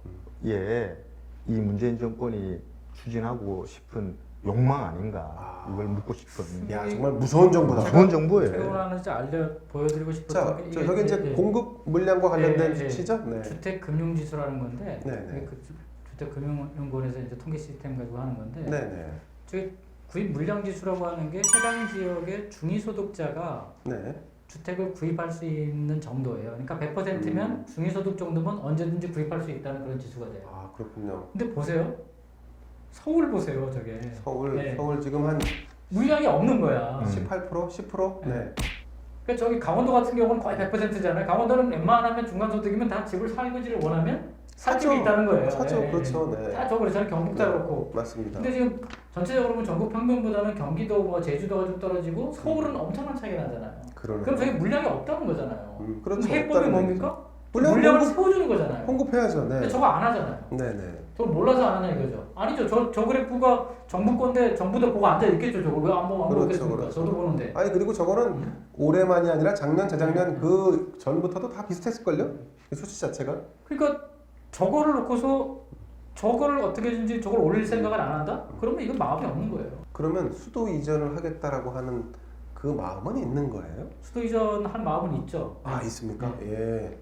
이 문재인 정권이 추진하고 싶은 욕망 아닌가 이걸 묻고 싶은 야 정말 무서운 정보다. 좋은 정보예요. 최근에 진짜 보여드리고 싶은 자, 저기 이제 공급 물량과 관련된 수치죠? 네. 주택 금융 지수라는 건데 네네. 그 주택 금융연구원에서 이제 통계 시스템 가지고 하는 건데 네네. 저기 구입 물량 지수라고 하는 게 해당 지역의 중위소득자가 네. 주택을 구입할 수 있는 정도예요. 그러니까 100%면 중위소득 정도면 언제든지 구입할 수 있다는 그런 지수가 돼요. 아 그렇군요. 근데 보세요. 서울 보세요, 저게. 서울 네. 지금 한 물량이 없는 거야. 18%, 10%? 네. 그러니까 저기 강원도 같은 경우는 거의 100%잖아요. 강원도는 웬만하면 중간소득이면 다 집을 살기를 원하면 살 집이 있다는 거예요. 사죠. 예, 그렇죠. 예. 네. 다 저 그렇잖아요. 경북도 네. 그렇고. 맞습니다. 근데 지금 전체적으로 보면 전국 평균보다는 경기도, 뭐 제주도가 좀 떨어지고 서울은 엄청난 차이가 나잖아요. 그러네. 그럼 저기 물량이 없다는 거잖아요. 그렇죠. 그럼 해법이 없다는 뭡니까? 물량 물량을 공급- 세워주는 거잖아요. 공급해야죠. 근데 네. 저거 안 하잖아요. 네네. 저걸 몰라서 안 하냐 이거죠. 아니죠. 저 그래프가 정부 건데 정부도 보고 앉아 있겠죠. 저걸 왜안 그렇죠, 보겠습니까? 그렇죠. 저도 보는데. 아니 그리고 저거는 올해만이 아니라 작년, 재작년 그 전부터도 다 비슷했을걸요? 이 수치 자체가? 그러니까 저거를 놓고서 저거를 어떻게 해준지 저걸 올릴 생각을 안 한다? 그러면 이건 마음이 없는 거예요. 그러면 수도 이전을 하겠다라고 하는 그 마음은 있는 거예요? 수도 이전 할 마음은 있죠. 아 있습니까? 예.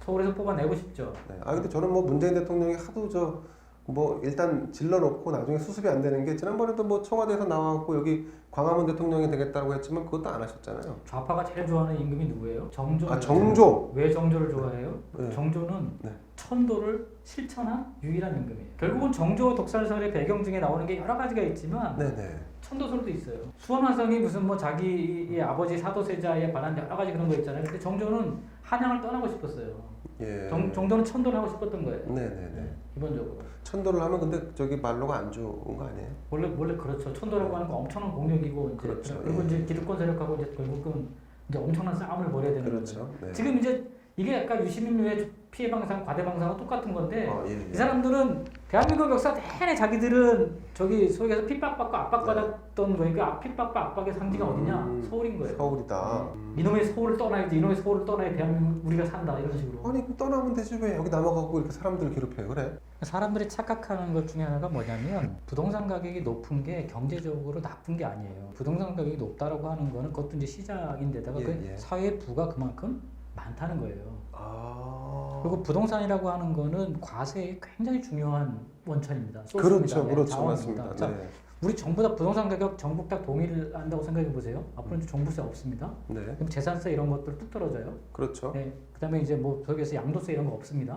서울에서 뽑아내고 싶죠. 네. 아 근데 저는 뭐 문재인 대통령이 하도 뭐 일단 질러놓고 나중에 수습이 안 되는 게 지난번에도 뭐 청와대에서 나와갖고 여기 광화문 대통령이 되겠다고 했지만 그것도 안 하셨잖아요. 좌파가 제일 좋아하는 임금이 누구예요? 정조. 아 정조. 왜 정조를 좋아해요? 네. 정조는 네. 천도를 실천한 유일한 임금이에요. 결국은 정조 독살설의 배경 중에 나오는 게 여러 가지가 있지만 네네. 천도설도 있어요. 수원화성이 무슨 뭐 자기 아버지 사도세자에 관한 여러 가지 그런 거 있잖아요. 근데 정조는 한양을 떠나고 싶었어요. 예. 정조는 천도를 하고 싶었던 거예요. 네네네. 기본적으로. 천도를 하면 근데 저기 말로가 안 좋은 거 아니에요? 원래 그렇죠. 천도라고 하는 거 엄청난 공력이고 이제 그렇죠. 그리고 예. 이제 기득권 세력하고 이제 결국은 이제 엄청난 싸움을 벌여야 되는 거죠. 그렇죠. 네. 지금 이제 이게 약간 유시민류의 피해 방상, 과대 방상과 똑같은 건데 예. 이 사람들은 대한민국 역사 내내 자기들은 저기 소위 해서 핍박받고 압박받았던 거니까 핍박과 압박의 상징이 어디냐? 서울인 거예요. 서울이다. 이놈의 서울을 떠나야지. 이놈의 서울을 떠나야 대한민국 우리가 산다 이런 식으로. 아니 그럼 떠나면 되지 왜 여기 남아가고 이렇게 사람들을 괴롭혀요 그래? 사람들이 착각하는 것 중에 하나가 뭐냐면 부동산 가격이 높은 게 경제적으로 나쁜 게 아니에요. 부동산 가격이 높다라고 하는 거는 그것도 이제 시작인데다가 예, 그 예. 사회 부가 그만큼 많다는 거예요. 아. 그리고 부동산이라고 하는 거는 과세에 굉장히 중요한 원천입니다. 그렇죠, 소스입니다. 네, 그렇죠, 자원입니다. 맞습니다. 자, 네. 우리 정부 다 부동산 가격 전국 다 동의를 한다고 생각해 보세요. 앞으로 이제 종부세 없습니다. 네, 그럼 재산세 이런 것들 뚝 떨어져요. 그렇죠. 네, 그다음에 이제 뭐 저기에서 양도세 이런 거 없습니다.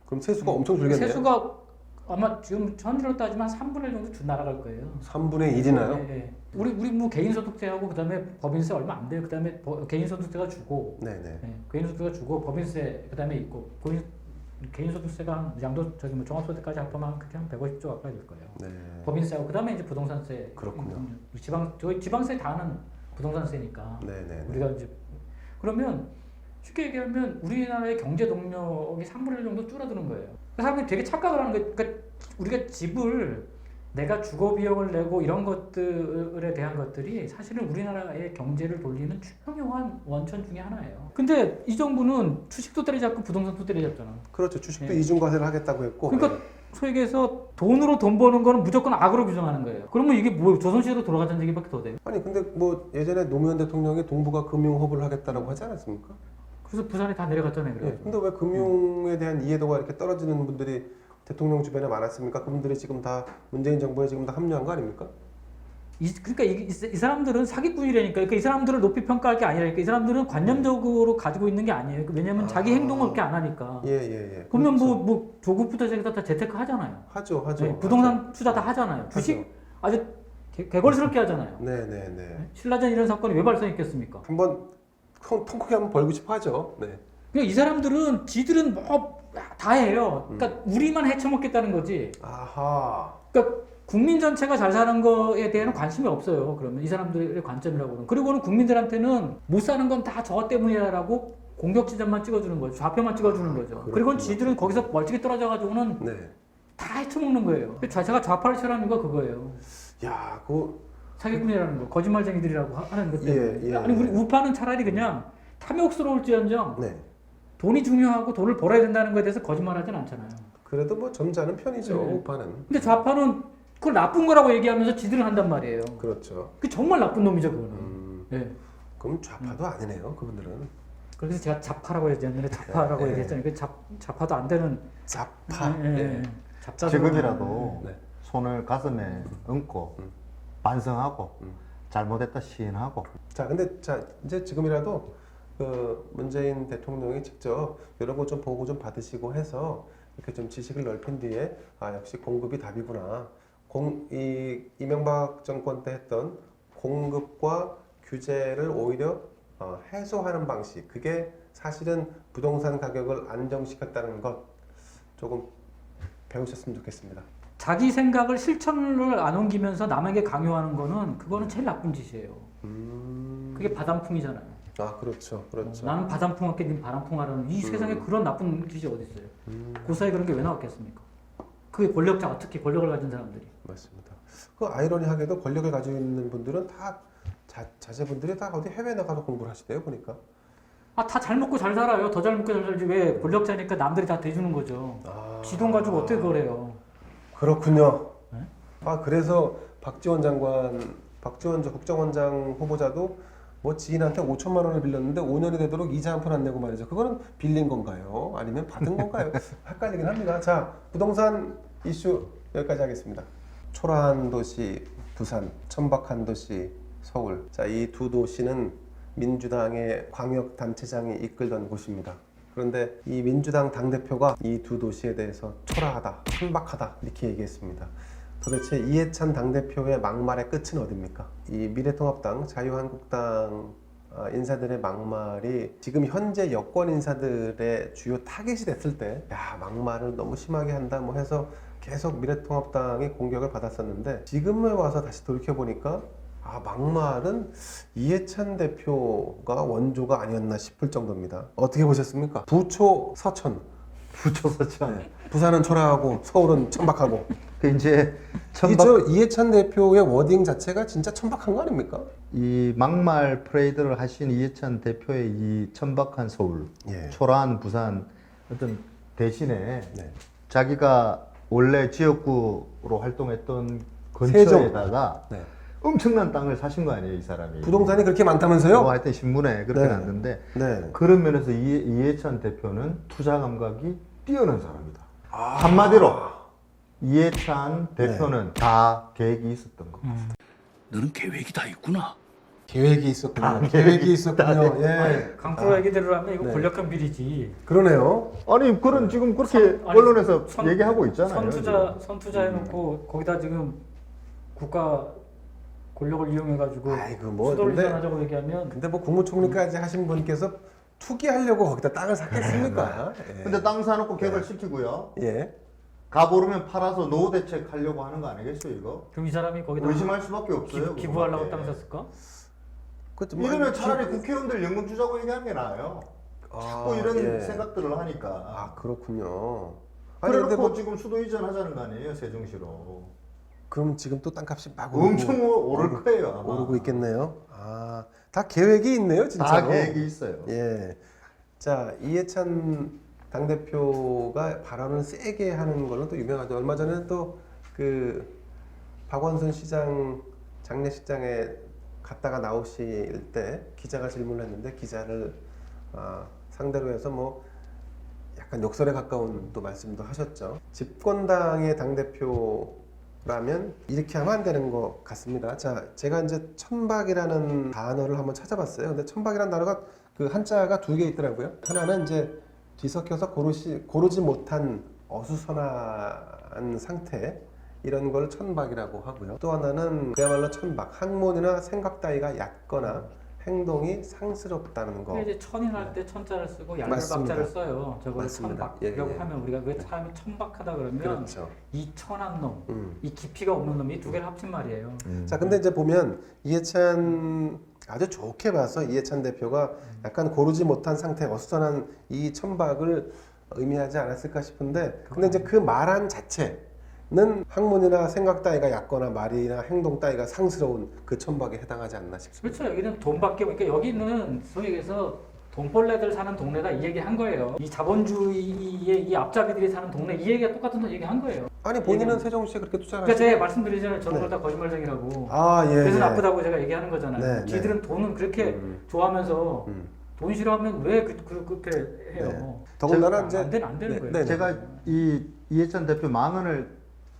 그럼 세수가 엄청 줄겠네요. 세수가 아마 지금 현재로 따지면 한 3분의 1 정도 줄 날아갈 거예요. 3분의 1이나요? 네, 네. 우리 뭐 개인소득세하고 그다음에 법인세 얼마 안 돼요. 그다음에 개인소득세가 주고, 네네. 네, 개인소득세가 주고 법인세 그다음에 있고 개인소득세가 한 양도 저기 뭐 종합소득까지 합하면 그게 한 150조 가까이 될 거예요. 네. 법인세하고 그다음에 이제 부동산세. 그렇군요. 저희 지방세 다는 부동산세니까. 네네. 우리가 이제 그러면 쉽게 얘기하면 우리나라의 경제 동력이 3분의 1 정도 줄어드는 거예요. 사람들이 되게 착각을 하는 거예요. 그러니까 우리가 집을 내가 주거 비용을 내고 이런 것들에 대한 것들이 사실은 우리나라의 경제를 돌리는 중요한 원천 중에 하나예요. 근데 이 정부는 주식도 때려잡고 부동산도 때려잡잖아. 그렇죠. 주식도 네. 이중과세를 하겠다고 했고. 그러니까 소위 얘기해서 돈으로 돈 버는 거는 무조건 악으로 규정하는 거예요. 그러면 이게 뭐 조선시대로 돌아가자는 얘기밖에 더 돼요. 아니 근데 뭐 예전에 노무현 대통령이 동북아 금융허브를 하겠다라고 하지 않았습니까? 그래서 부산에 다 내려갔잖아요. 예. 그래서. 근데 왜 금융에 대한 이해도가 이렇게 떨어지는 분들이 대통령 주변에 많았습니까? 그분들이 지금 다 문재인 정부에 지금 다 합류한 거 아닙니까? 그러니까 이 사람들은 사기꾼이라니까. 그러니까 이 사람들을 높이 평가할 게 아니라니까. 이 사람들은 관념적으로 가지고 있는 게 아니에요. 왜냐면 자기 행동을 그렇게 안 하니까. 예. 그러면 그렇죠. 뭐 조국부터 시작해서 다 재테크 하잖아요. 하죠. 네, 부동산 투자 다 하잖아요. 주식 아주 개걸스럽게 하잖아요. 네네네. 신라전 이런 사건이 왜 발생했겠습니까? 한번 통 크게 한번 벌고 싶어 하죠. 네. 그러니까 이 사람들은 지들은 뭐 다 해요. 그러니까 우리만 헤쳐먹겠다는 거지. 아하. 그러니까 국민 전체가 잘 사는 거에 대한 관심이 없어요. 그러면 이 사람들의 관점이라고는. 그리고는 국민들한테는 못 사는 건 다 저 때문이라고 공격 지점만 찍어주는 거죠. 좌표만 찍어주는 거죠. 그리고 지들은 거기서 멀찍이 떨어져가지고는 네. 다 헤쳐먹는 거예요. 제가 좌파를 싫어하는 이유가 그거예요. 야, 그 사기꾼이라는 거, 거짓말쟁이들이라고 하는 것 때문에. 예. 아니 우리 우파는 차라리 그냥 탐욕스러울지언정 네. 돈이 중요하고 돈을 벌어야 된다는 거에 대해서 거짓말하진 않잖아요. 그래도 뭐 점잖은 편이죠. 네. 우파는. 근데 좌파는 그걸 나쁜 거라고 얘기하면서 지들은 한단 말이에요. 그렇죠. 그 정말 나쁜 놈이죠, 그거는. 네. 그럼 좌파도 아니네요. 그분들은. 그래서 제가 좌파라고 얘기했는데 좌파라고 네. 얘기했잖아요. 그 좌파도 안 되는 좌파. 예, 예, 네. 예. 잡자스러운- 지금이라도 네. 손을 가슴에 얹고 반성하고 잘못했다 시인하고. 자, 근데 이제 지금이라도 그 문재인 대통령이 직접 이런 거 좀 보고 좀 받으시고 해서 이렇게 좀 지식을 넓힌 뒤에 아 역시 공급이 답이구나. 이명박 정권 때 했던 공급과 규제를 오히려 해소하는 방식, 그게 사실은 부동산 가격을 안정시켰다는 것 조금 배우셨으면 좋겠습니다. 자기 생각을 실천을 안 옮기면서 남에게 강요하는 거는 그거는 제일 나쁜 짓이에요. 그게 바람풍이잖아요. 아, 그렇죠, 그렇죠. 나는 바람풍 할게, 님 바람풍 하라는 이 세상에 그런 나쁜 짓이 어디 있어요? 그 사이 그런 게 왜 나왔겠습니까? 그게 권력자가 특히 권력을 가진 사람들이. 맞습니다. 그 아이러니하게도 권력을 가지고 있는 분들은 다 자제분들이 다 어디 해외 나가서 공부를 하시대요, 보니까. 아, 다 잘 먹고 잘 살아요. 더 잘 먹고 잘 살지. 왜 권력자니까 남들이 다 대주는 거죠. 지 돈 가지고 어떻게 그걸 해요? 그렇군요. 네? 아, 그래서 박지원 저 국정원장 후보자도 뭐 지인한테 5천만 원을 빌렸는데 5년이 되도록 이자 한 푼 안 내고 말이죠. 그거는 빌린 건가요? 아니면 받은 건가요? 헷갈리긴 합니다. 자, 부동산 이슈 여기까지 하겠습니다. 초라한 도시 부산, 천박한 도시 서울. 자, 이 두 도시는 민주당의 광역단체장이 이끌던 곳입니다. 그런데 이 민주당 당대표가 이 두 도시에 대해서 초라하다, 천박하다 이렇게 얘기했습니다. 도대체 이해찬 당대표의 막말의 끝은 어딥니까? 이 미래통합당, 자유한국당 인사들의 막말이 지금 현재 여권 인사들의 주요 타깃이 됐을 때, 야, 막말을 너무 심하게 한다 뭐 해서 계속 미래통합당이 공격을 받았었는데, 지금에 와서 다시 돌이켜보니까 아, 막말은 이해찬 대표가 원조가 아니었나 싶을 정도입니다. 어떻게 보셨습니까? 부초 서천. 부초서천. 부산은 초라하고 서울은 천박하고. 그 이제 이해찬 대표의 워딩 자체가 진짜 천박한 거 아닙니까? 이 막말 프레이드를 하신 이해찬 대표의 이 천박한 서울, 예. 초라한 부산 어떤 대신에 네. 자기가 원래 지역구로 활동했던 세종. 근처에다가 네. 엄청난 땅을 사신 거 아니에요, 이 사람이. 부동산이 그렇게 많다면서요? 뭐 하여튼 신문에 그렇게 네. 났는데 네. 그런 면에서 이해찬 대표는 투자 감각이 뛰어난 사람이다. 한마디로 이해찬 대표는 다 계획이 있었던 거. 너는 계획이 다 있구나. 계획이 있었군요. 계획이 있었군요. 예. 아니, 강프로 얘기대로 하면 이거 네. 권력형 비리지. 그러네요. 아니 그런 지금 그렇게 아니, 언론에서 선- 얘기하고 있잖아요. 선투자 해놓고 거기다 지금 국가 권력을 이용해가지고 아이고, 뭐, 수도를 근데- 이전하자고 얘기하면 근데 뭐 국무총리까지 하신 분께서 투기하려고 거기다 땅을 샀겠습니까? 예. 근데 땅 사놓고 개발시키고요. 예. 가보르면 팔아서 노후 대책 하려고 하는 거 아니겠어요, 이거? 그럼 이 사람이 거기다 의심할 수밖에 없어요. 기부하려고 그거밖에. 땅 샀을까? 그것도 뭐 이러면 기- 차라리 국회의원들 연금 주자고 얘기하는 게 나아요. 자꾸 이런 예. 생각들을 하니까. 아, 그렇군요. 아니, 그래놓고 근데 뭐, 지금 수도 이전하자는 거 아니에요, 세종시로. 그럼 지금 또 땅값이 막 엄청 오를 거예요, 아마. 오르고 있겠네요. 아, 다 계획이 있네요, 진짜로. 다 계획이 있어요. 예. 자, 이해찬 당대표가 발언을 세게 하는 걸로 또 유명하죠. 얼마 전에 또 그 박원순 시장 장례식장에 갔다가 나오실 때 기자가 질문을 했는데 기자를 상대로 해서 뭐 약간 욕설에 가까운 또 말씀도 하셨죠. 집권당의 당대표라면 이렇게 하면 안 되는 것 같습니다. 자, 제가 이제 천박이라는 단어를 한번 찾아봤어요. 근데 천박이라는 단어가 그 한자가 두 개 있더라고요. 하나는 이제 뒤섞여서 고르지 못한 어수선한 상태, 이런 걸 천박이라고 하고요. 또 하나는 그야말로 천박, 학문이나 생각 따위가 얕거나 행동이 상스럽다는 거. 근데 이제 천인 할 때 천자를 쓰고 얄별 맞습니다. 박자를 써요. 저걸 맞습니다. 천박이라고 예, 예. 하면 우리가 왜 사람이 천박하다 그러면 그렇죠. 이 천한 놈, 음. 이 깊이가 없는 놈이 두 개를 합친 말이에요. 자, 근데 이제 보면 이해찬 아주 좋게 봐서 이해찬 대표가 약간 고르지 못한 상태, 어수선한 이 천박을 의미하지 않았을까 싶은데, 근데 이제 그 말한 자체는 학문이나 생각 따위가 얕거나 말이나 행동 따위가 상스러운 그 천박에 해당하지 않나 싶습니다. 그렇죠. 여기는 돈밖에 그러니까 여기는 소위 얘기해서 돈벌레들 사는 동네다 이 얘기 한 거예요. 이 자본주의의 이 앞잡이들이 사는 동네 이 얘기가 똑같은 얘기 한 거예요. 아니, 본인은 세종시에 그렇게 투자를 그러니까 제가 말씀드리잖아요. 저런 네. 걸 다 거짓말쟁이라고. 아, 예. 그래서 예. 나쁘다고 제가 얘기하는 거잖아요. 네, 지들은 돈은 그렇게 음. 좋아하면서 음. 돈 싫어하면 왜 그렇게 해요? 네. 더군다나 이제 안 되는 거예요. 네. 제가 이 이해찬 대표 망언을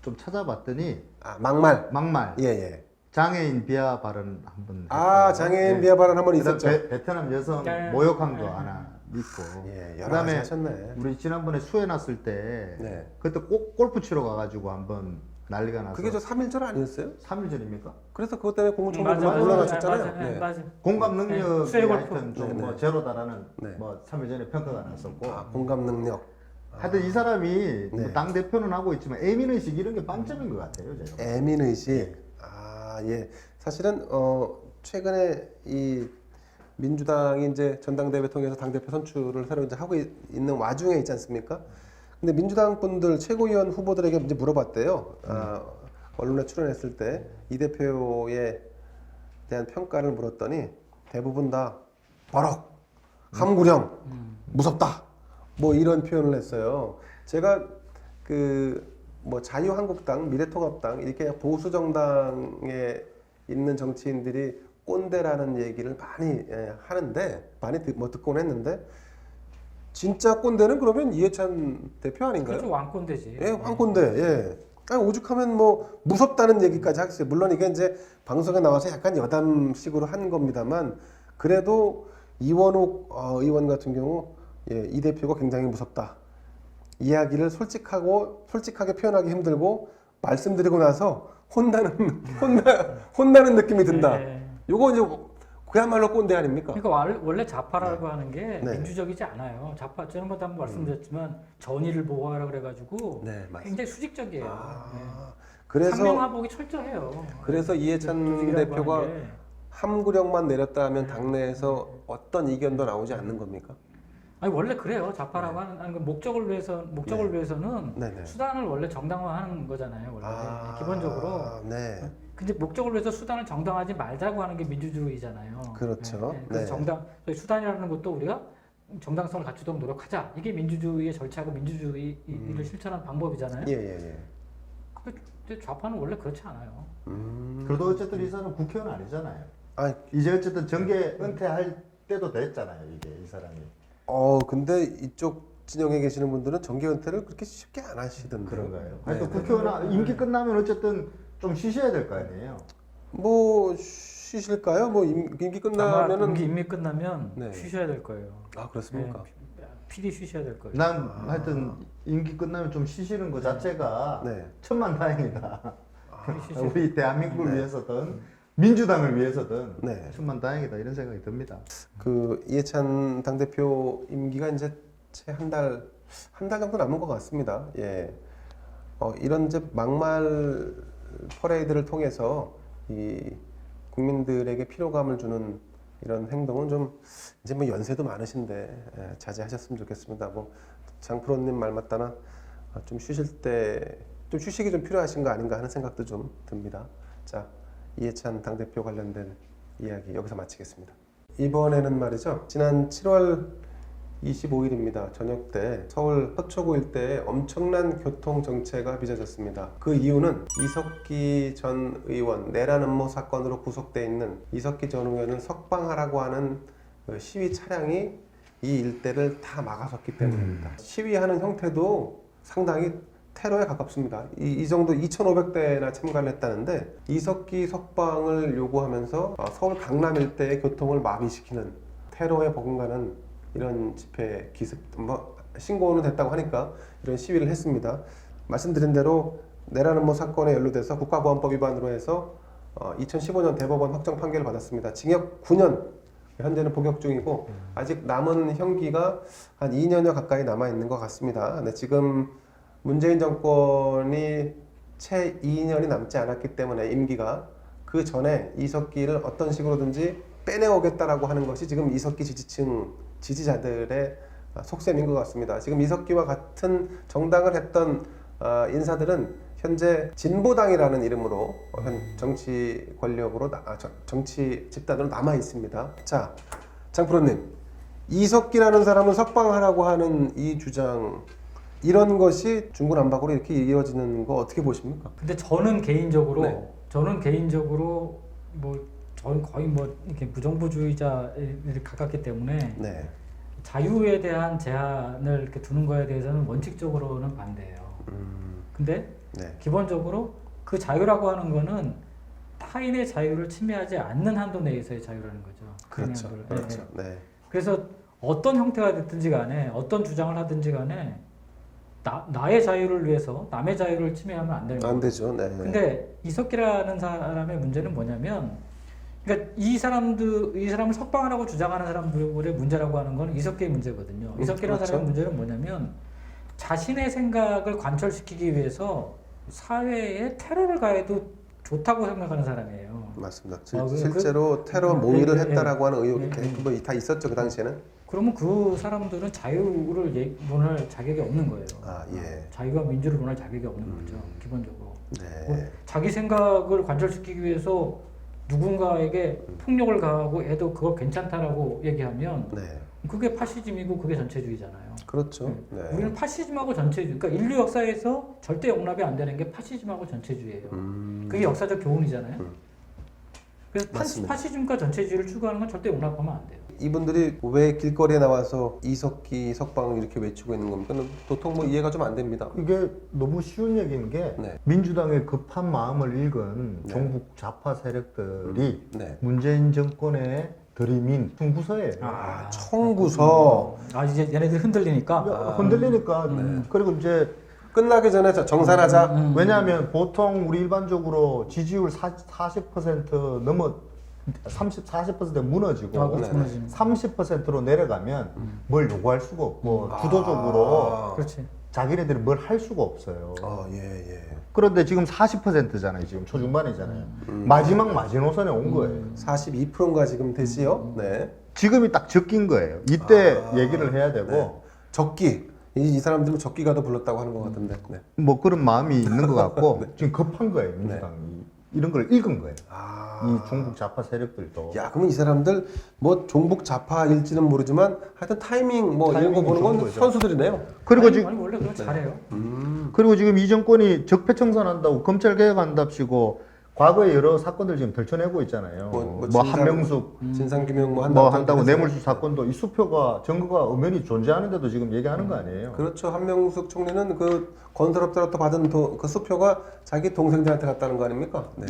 좀 찾아봤더니 막말. 막말, 예, 예. 장애인 비하 발언 한번 아, 했고요. 장애인 예. 비하 발언 한번 그다음 있었죠. 베트남 여성 네. 모욕한 거 네. 하나 있고. 예, 여러 그다음에 가지 하셨네. 우리 지난번에 수해 났을 때 네. 그때 골프 치러 가가지고 한번 난리가 나서 그게 저 3.1절 아니었어요? 3일 전입니까? 그래서 그것 때문에 공무총리 맞아, 많이 맞아. 올라가셨잖아요. 맞아, 네. 맞아. 공감 네, 능력이 수해 골프. 하여튼 좀 네, 뭐 네. 제로다라는 네. 뭐 3일 전에 평가가 났었고 아, 공감 능력. 하여튼 이 사람이 뭐 네. 당 대표는 하고 있지만 애민의식 이런 게 빵점인 것 같아요. 제가. 애민의식. 네. 아, 예. 사실은 최근에 이 민주당이 이제 전당대회 통해서 당대표 선출을 새로 이제 하고 있는 와중에 있지 않습니까? 근데 민주당 분들 최고위원 후보들에게 이제 물어봤대요. 언론에 출연했을 때 이 대표에 대한 평가를 물었더니 대부분 다 버럭, 함구령, 무섭다. 뭐 이런 표현을 했어요. 제가 그 뭐 자유한국당, 미래통합당 이렇게 보수 정당에 있는 정치인들이 꼰대라는 얘기를 많이 하는데 많이 뭐 듣곤 했는데 진짜 꼰대는 그러면 이해찬 대표 아닌가요? 그렇죠, 왕꼰대지. 예, 황꼰대. 예. 아니, 오죽하면 뭐 무섭다는 얘기까지 하겠어요. 물론 이게 이제 방송에 나와서 약간 여담식으로 한 겁니다만 그래도 이원욱 의원 같은 경우 이 대표가 굉장히 무섭다. 이야기를 솔직하게 표현하기 힘들고 말씀드리고 나서 혼나는 느낌이 든다. 네. 요거 이제 그야말로 꼰대 아닙니까? 그러니까 원래 좌파라고 하는 게 네. 민주적이지 않아요. 좌파 지난번도 한번 말씀드렸지만 전의를 보호하라 그래가지고 네, 맞습니다. 굉장히 수직적이에요. 네. 그래서 상명하복이 철저해요. 그래서 이해찬 조직이라고 대표가 하는 게. 함구령만 내렸다 하면 당내에서 어떤 이견도 나오지 않는 겁니까? 아니 원래 그래요. 좌파라고 하는 건 목적을 위해서는 네네. 수단을 원래 정당화하는 거잖아요. 원래 기본적으로. 네. 근데 목적을 위해서 수단을 정당하지 말자고 하는 게 민주주의잖아요. 그렇죠. 그래서 네. 저희 수단이라는 것도 우리가 정당성을 갖추도록 노력하자. 이게 민주주의의 절차고 민주주의를 실천하는 방법이잖아요. 예. 근데 좌파는 원래 그렇지 않아요. 그래도 어쨌든 이 사람은 국회의원 아니잖아요. 아, 이제 어쨌든 정계 은퇴할 때도 됐잖아요. 이게 이 사람이. 근데 이쪽 진영에 계시는 분들은 정계 은퇴를 그렇게 쉽게 안 하시던데. 그런가요? 네. 그러니까 국회의원 임기 끝나면 어쨌든 좀 쉬셔야 될 거 아니에요. 뭐 쉬실까요? 뭐 임기 아마 끝나면은 임기 끝나면 네. 쉬셔야 될 거예요. 아, 그렇습니까? 필히 쉬셔야 될 거예요. 난 하여튼 임기 끝나면 좀 쉬시는 것 자체가 네. 천만다행이다. 쉬셔야 우리 대한민국을 위해서든 민주당을 위해서든 네. 천만다행이다 이런 생각이 듭니다. 그 이해찬 당대표 임기가 이제 채 한 달 정도 남은 것 같습니다. 예. 이런 이제 막말 퍼레이드를 통해서 이 국민들에게 피로감을 주는 이런 행동은 좀 이제 뭐 연세도 많으신데 자제하셨으면 좋겠습니다. 뭐 장프로님 말 맞다나 좀 쉬실 때 좀 휴식이 좀 필요하신 거 아닌가 하는 생각도 좀 듭니다. 자, 이해찬 당대표 관련된 이야기 여기서 마치겠습니다. 이번에는 말이죠. 지난 7월 25일입니다. 저녁 때 서울 서초구 일대에 엄청난 교통 정체가 빚어졌습니다. 그 이유는 이석기 전 의원 내란 음모 사건으로 구속돼 있는 이석기 전 의원을 석방하라고 하는 그 시위 차량이 이 일대를 다 막아섰기 때문입니다. 시위하는 형태도 상당히 테러에 가깝습니다. 이 정도 2,500대나 참가를 했다는데 이석기 석방을 요구하면서 서울 강남 일대의 교통을 마비시키는 테러에 버금가는 이런 집회 기습 신고는 됐다고 하니까 이런 시위를 했습니다. 말씀드린 대로 내란 음모 사건에 연루돼서 국가보안법 위반으로 해서 2015년 대법원 확정 판결을 받았습니다. 징역 9년 현재는 복역 중이고 아직 남은 형기가 한 2년여 가까이 남아 있는 것 같습니다. 네, 지금 문재인 정권이 채 2년이 남지 않았기 때문에 임기가 그 전에 이석기를 어떤 식으로든지 빼내오겠다라고 하는 것이 지금 이석기 지지자들의 속셈인 것 같습니다. 지금 이석기와 같은 정당을 했던 인사들은 현재 진보당이라는 이름으로 정치 권력으로 정치 집단으로 남아 있습니다. 자, 장프로님, 이석기라는 사람을 석방하라고 하는 이 주장 이런 것이 중구난방으로 이렇게 이어지는 거 어떻게 보십니까? 근데 저는 개인적으로 네. 저는 거의 뭐 이렇게 무정부주의자에 가깝기 때문에 네. 자유에 대한 제한을 이렇게 두는 거에 대해서는 원칙적으로는 반대예요. 근데 네. 기본적으로 그 자유라고 하는 거는 타인의 자유를 침해하지 않는 한도 내에서의 자유라는 거죠. 그렇죠. 그냥 그렇죠. 네. 그래서 어떤 형태가 됐든지 간에 어떤 주장을 하든지 간에 나의 자유를 위해서 남의 자유를 침해하면 안 되는 거예요. 안 되죠. 네. 근데 이석기라는 사람의 문제는 뭐냐면, 그러니까 이 사람을 석방하라고 주장하는 사람들의 문제라고 하는 건 이석기의 문제거든요. 이석기라는 그렇죠. 사람의 문제는 뭐냐면 자신의 생각을 관철시키기 위해서 사회에 테러를 가해도 좋다고 생각하는 사람이에요. 맞습니다. 그- 실제로 테러 모의를 예, 했다라고 하는 의혹이 예. 뭐 다 있었죠 그 당시에는. 그러면 그 사람들은 자유를 논할 자격이 없는 거예요. 아 예. 자유와 민주를 논할 자격이 없는 거죠. 기본적으로. 뭐 네. 자기 생각을 관철시키기 위해서 누군가에게 폭력을 가하고 해도 그거 괜찮다라고 얘기하면 네. 그게 파시즘이고 그게 전체주의잖아요. 그렇죠. 네. 우리는 파시즘하고 전체주의, 그러니까 인류 역사에서 절대 용납이 안 되는 게 파시즘하고 전체주의예요. 그게 역사적 교훈이잖아요. 그래서 맞습니다. 파시즘과 전체주의를 추구하는 건 절대 용납하면 안 돼요. 이분들이 왜 길거리에 나와서 이석기 석방 이렇게 외치고 있는 겁니까? 도통 뭐 이해가 좀 안 됩니다. 이게 너무 쉬운 얘기인 게 네. 민주당의 급한 마음을 읽은 네. 종북 좌파 세력들이 네. 문재인 정권의 들이민 청구서예요. 청구서 이제 얘네들 흔들리니까. 흔들리니까 그리고 이제 끝나기 전에 정산하자. 왜냐하면 보통 우리 일반적으로 지지율 40% 넘어 40% 무너지고 그렇죠. 무너집니다. 30%로 내려가면 뭘 요구할 수가 없고 주도적으로 그렇지. 자기네들이 뭘 할 수가 없어요. 예. 그런데 지금 40%잖아요. 지금 초중반이잖아요. 마지막 마지노선에 온 거예요. 42%인가 지금 되지요. 네. 지금이 딱 적긴 거예요. 이때 얘기를 해야 되고 네. 적기. 이 사람들은 적기가도 불렀다고 하는 것 같은데. 네. 뭐 그런 마음이 있는 것 같고 지금 급한 거예요. 민주당이 이런 걸 읽은 거예요. 이 중국 좌파 세력들도. 야, 그러면 이 사람들 뭐 종북 좌파일지는 모르지만 하여튼 타이밍 뭐 이런 거 타이밍이 보는 건 좋은 거죠. 선수들이네요. 그리고 아니, 지금 아니, 원래 그건 잘해요. 그리고 지금 이 정권이 적폐 청산한다고 검찰 개혁한답시고 과거에 여러 사건들 지금 덜쳐내고 있잖아요. 뭐 한명숙 진상규명 뭐 뭐 한다고 한다고 해서. 뇌물수 사건도 이 수표가 증거가 엄연히 존재하는데도 지금 얘기하는 거 아니에요. 그렇죠. 한명숙 총리는 그 건설업자로부터 받은 그 수표가 자기 동생들한테 갔다는 거 아닙니까? 네.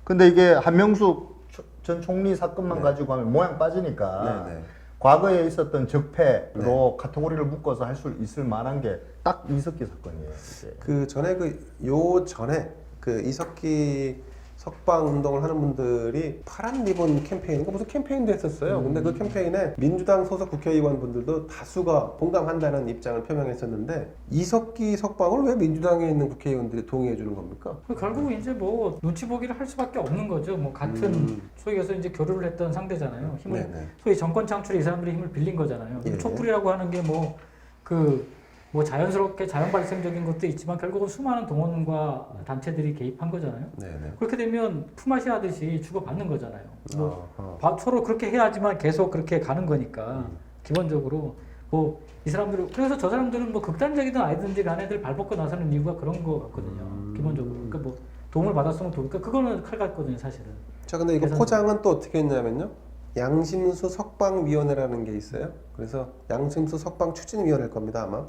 근데 이게 한명숙 전 총리 사건만 가지고 하면 모양 빠지니까 네. 과거에 있었던 적폐로 카테고리를 묶어서 할 수 있을 만한 게 딱 이석기 사건이에요. 이게. 그 전에 요 전에 그 이석기 석방 운동을 하는 분들이 파란 리본 캠페인인가 무슨 캠페인도 했었어요. 근데 그 캠페인에 민주당 소속 국회의원분들도 다수가 공감한다는 입장을 표명했었는데 이석기 석방을 왜 민주당에 있는 국회의원들이 동의해 주는 겁니까? 결국 이제 뭐 눈치 보기를 할 수밖에 없는 거죠. 뭐 같은 소위 해서 이제 교류를 했던 상대잖아요. 힘을 네네. 소위 정권 창출에 이 사람들이 힘을 빌린 거잖아요. 예. 촛불이라고 하는 게 뭐 자연스럽게 자연 발생적인 것도 있지만 결국은 수많은 동원과 단체들이 개입한 거잖아요. 네네. 그렇게 되면 품앗이 하듯이 주고받는 거잖아요. 뭐 아. 서로 그렇게 해야지만 계속 그렇게 가는 거니까 기본적으로 뭐 이 사람들은 그래서 저 사람들은 뭐 극단적이든 아니든지 간에들 발벗고 나서는 이유가 그런 거 같거든요. 기본적으로 그러니까 뭐 도움을 받았으면 그러니까 그거는 칼 같거든요, 사실은. 자, 근데 이거 계산- 포장은 또 어떻게 했냐면요. 양심수 석방위원회라는 게 있어요. 그래서 양심수 석방 추진위원회일 겁니다, 아마.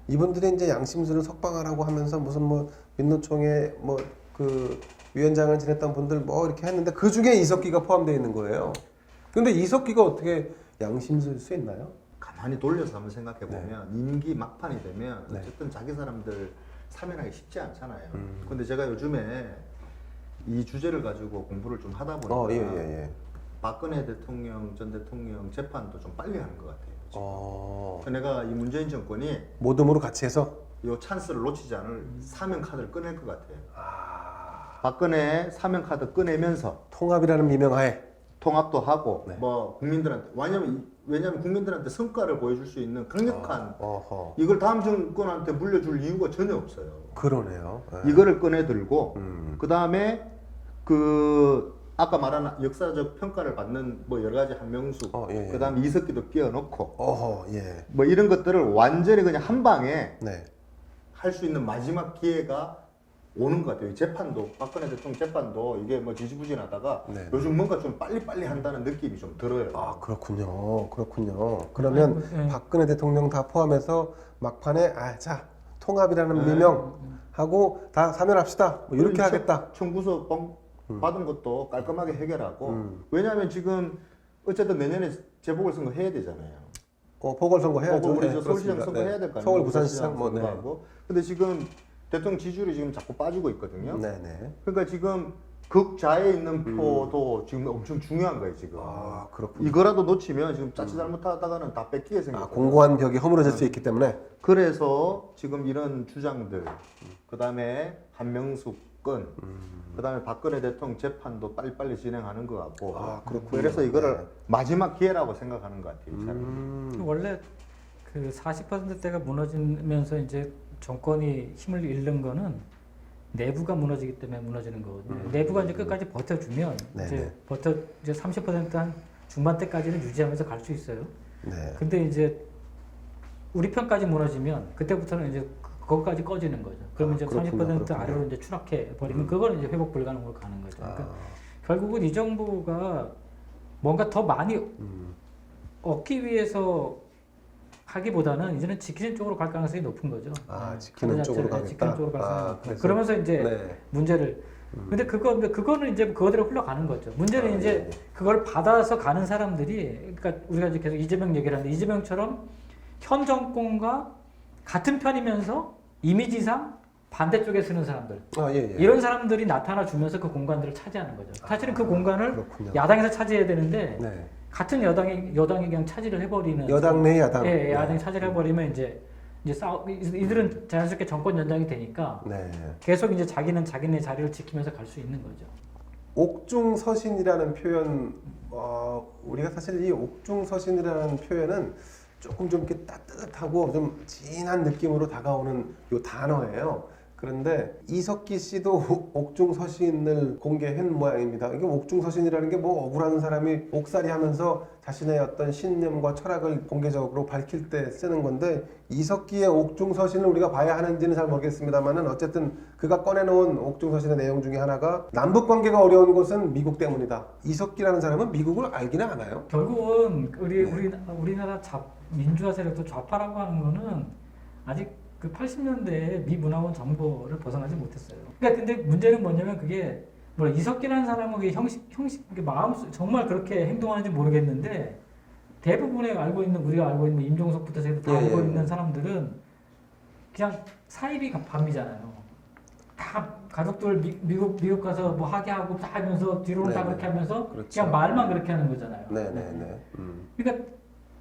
이분들이 이제 양심수를 석방하라고 하면서 무슨 뭐 민노총의 뭐 그 위원장을 지냈던 분들 뭐 이렇게 했는데 그 중에 이석기가 포함되어 있는 거예요. 근데 이석기가 어떻게 양심수일 수 있나요? 가만히 돌려서 한번 생각해 보면 임기 막판이 되면 네. 어쨌든 자기 사람들 사면하기 쉽지 않잖아요. 근데 제가 요즘에 이 주제를 가지고 공부를 좀 하다 보니까 예. 박근혜 대통령 전 대통령 재판도 좀 빨리 하는 것 같아요. 지금. 내가 이 문재인 정권이 모둠으로 같이 해서 이 찬스를 놓치지 않을 사면 카드를 꺼낼 것 같아요. 박근혜 사면 카드 꺼내면서 통합이라는 미명하에 통합도 하고 네. 뭐 국민들한테 왜냐면 국민들한테 성과를 보여줄 수 있는 강력한 어허. 이걸 다음 정권한테 물려줄 이유가 전혀 없어요. 그러네요. 예. 이거를 꺼내들고 그 그 다음에 그 아까 말한 역사적 평가를 받는 뭐 여러 가지 한명숙 예. 그 다음에 이석기도 끼워넣고 어허, 예. 뭐 이런 것들을 완전히 그냥 한 방에 네. 할 수 있는 마지막 기회가 오는 것 같아요. 이 재판도 박근혜 대통령 재판도 이게 뭐 지지부진하다가 네. 요즘 뭔가 좀 빨리빨리 한다는 느낌이 좀 들어요. 아, 그렇군요. 그러면 네. 박근혜 대통령 다 포함해서 막판에 자 통합이라는 미명하고 다 사면합시다. 뭐 이렇게 하겠다. 청구서 받은 것도 깔끔하게 해결하고 왜냐하면 지금 어쨌든 내년에 재보궐선거 해야 되잖아요. 보궐선거 해야죠. 우리 네, 저 서울시장 그렇습니다. 선거 네. 해야 될 거 아니에요? 서울, 부산시장 뭐 선거하고. 근데 지금 대통령 지지율이 지금 자꾸 빠지고 있거든요. 네네. 그러니까 지금 극좌에 있는 표도 지금 엄청 중요한 거예요 지금. 아 그렇군요. 이거라도 놓치면 지금 자칫 잘못하다가는 다 뺏기게 생겨요. 공고한 벽이 허물어질 수 있기 때문에. 그래서 지금 이런 주장들, 그다음에 한명숙 건, 그다음에 박근혜 대통령 재판도 빨리빨리 진행하는 것 같고. 아, 그렇군요. 그래서 이거를 네. 마지막 기회라고 생각하는 것 같아요. 이 사람은. 원래 그 40%대가 무너지면서 이제 정권이 힘을 잃는 거는 내부가 무너지기 때문에 무너지는 거거든요. 내부가 이제 끝까지 버텨주면 네네. 이제 30%한 중반대까지는 유지하면서 갈 수 있어요. 네. 근데 이제 우리 편까지 무너지면 그때부터는 이제 거기까지 꺼지는 거죠. 그러면 이제 그렇군요, 30% 그렇군요. 아래로 이제 추락해 버리면 그거는 이제 회복 불가능으로 가는 거죠. 그러니까 아, 결국은 이 정부가 뭔가 더 많이 얻기 위해서 하기보다는 이제는 지키는 쪽으로 갈 가능성이 높은 거죠. 지키는 쪽으로 가겠다. 지키는 쪽으로 갈 가능성이 높은 그래서- 그러면서 이제 네. 문제를 근데 그거는 이제 그거대로 흘러가는 거죠. 문제는 아, 이제 네. 그걸 받아서 가는 사람들이 그러니까 우리가 이제 계속 이재명 얘기를 하는데 이재명처럼 현 정권과 같은 편이면서 이미지상 반대쪽에 쓰는 사람들 예. 이런 사람들이 나타나 주면서 그 공간들을 차지하는 거죠. 사실은 그 공간을 그렇군요. 야당에서 차지해야 되는데 네. 같은 여당이 그냥 차지를 해버리는 여당 내 야당. 예, 야당이 차지를 해버리면 이제 이들은 자연스럽게 정권 연장이 되니까 네. 계속 이제 자기는 자기네 자리를 지키면서 갈 수 있는 거죠. 옥중서신이라는 표현, 우리가 사실 이 옥중서신이라는 표현은 조금 좀 이렇게 따뜻하고 좀 진한 느낌으로 다가오는 요 단어예요. 그런데 이석기 씨도 옥중서신을 공개한 모양입니다. 이게 옥중서신이라는 게 뭐 억울한 사람이 옥살이 하면서 자신의 어떤 신념과 철학을 공개적으로 밝힐 때 쓰는 건데 이석기의 옥중서신을 우리가 봐야 하는지는 잘 모르겠습니다만은 어쨌든 그가 꺼내놓은 옥중서신의 내용 중에 하나가 남북 관계가 어려운 것은 미국 때문이다. 이석기라는 사람은 미국을 알기는 아나요? 결국은 우리나라 민주화 세력도 좌파라고 하는 거는 아직 그 80년대에 미 문화원 정보를 벗어나지 못했어요. 그러니까 근데 문제는 뭐냐면 그게 뭐 이석기라는 사람은 그게 형식 마음 정말 그렇게 행동하는지 모르겠는데 대부분의 우리가 알고 있는 임종석부터 해서 다 알고 있는 사람들은 그냥 사이비 밤이잖아요. 다 가족들 미국 가서 뭐 하게 하고 다 하면서 뒤로는 다 그렇게 하면서 그렇죠. 그냥 말만 그렇게 하는 거잖아요. 네네네. 그러니까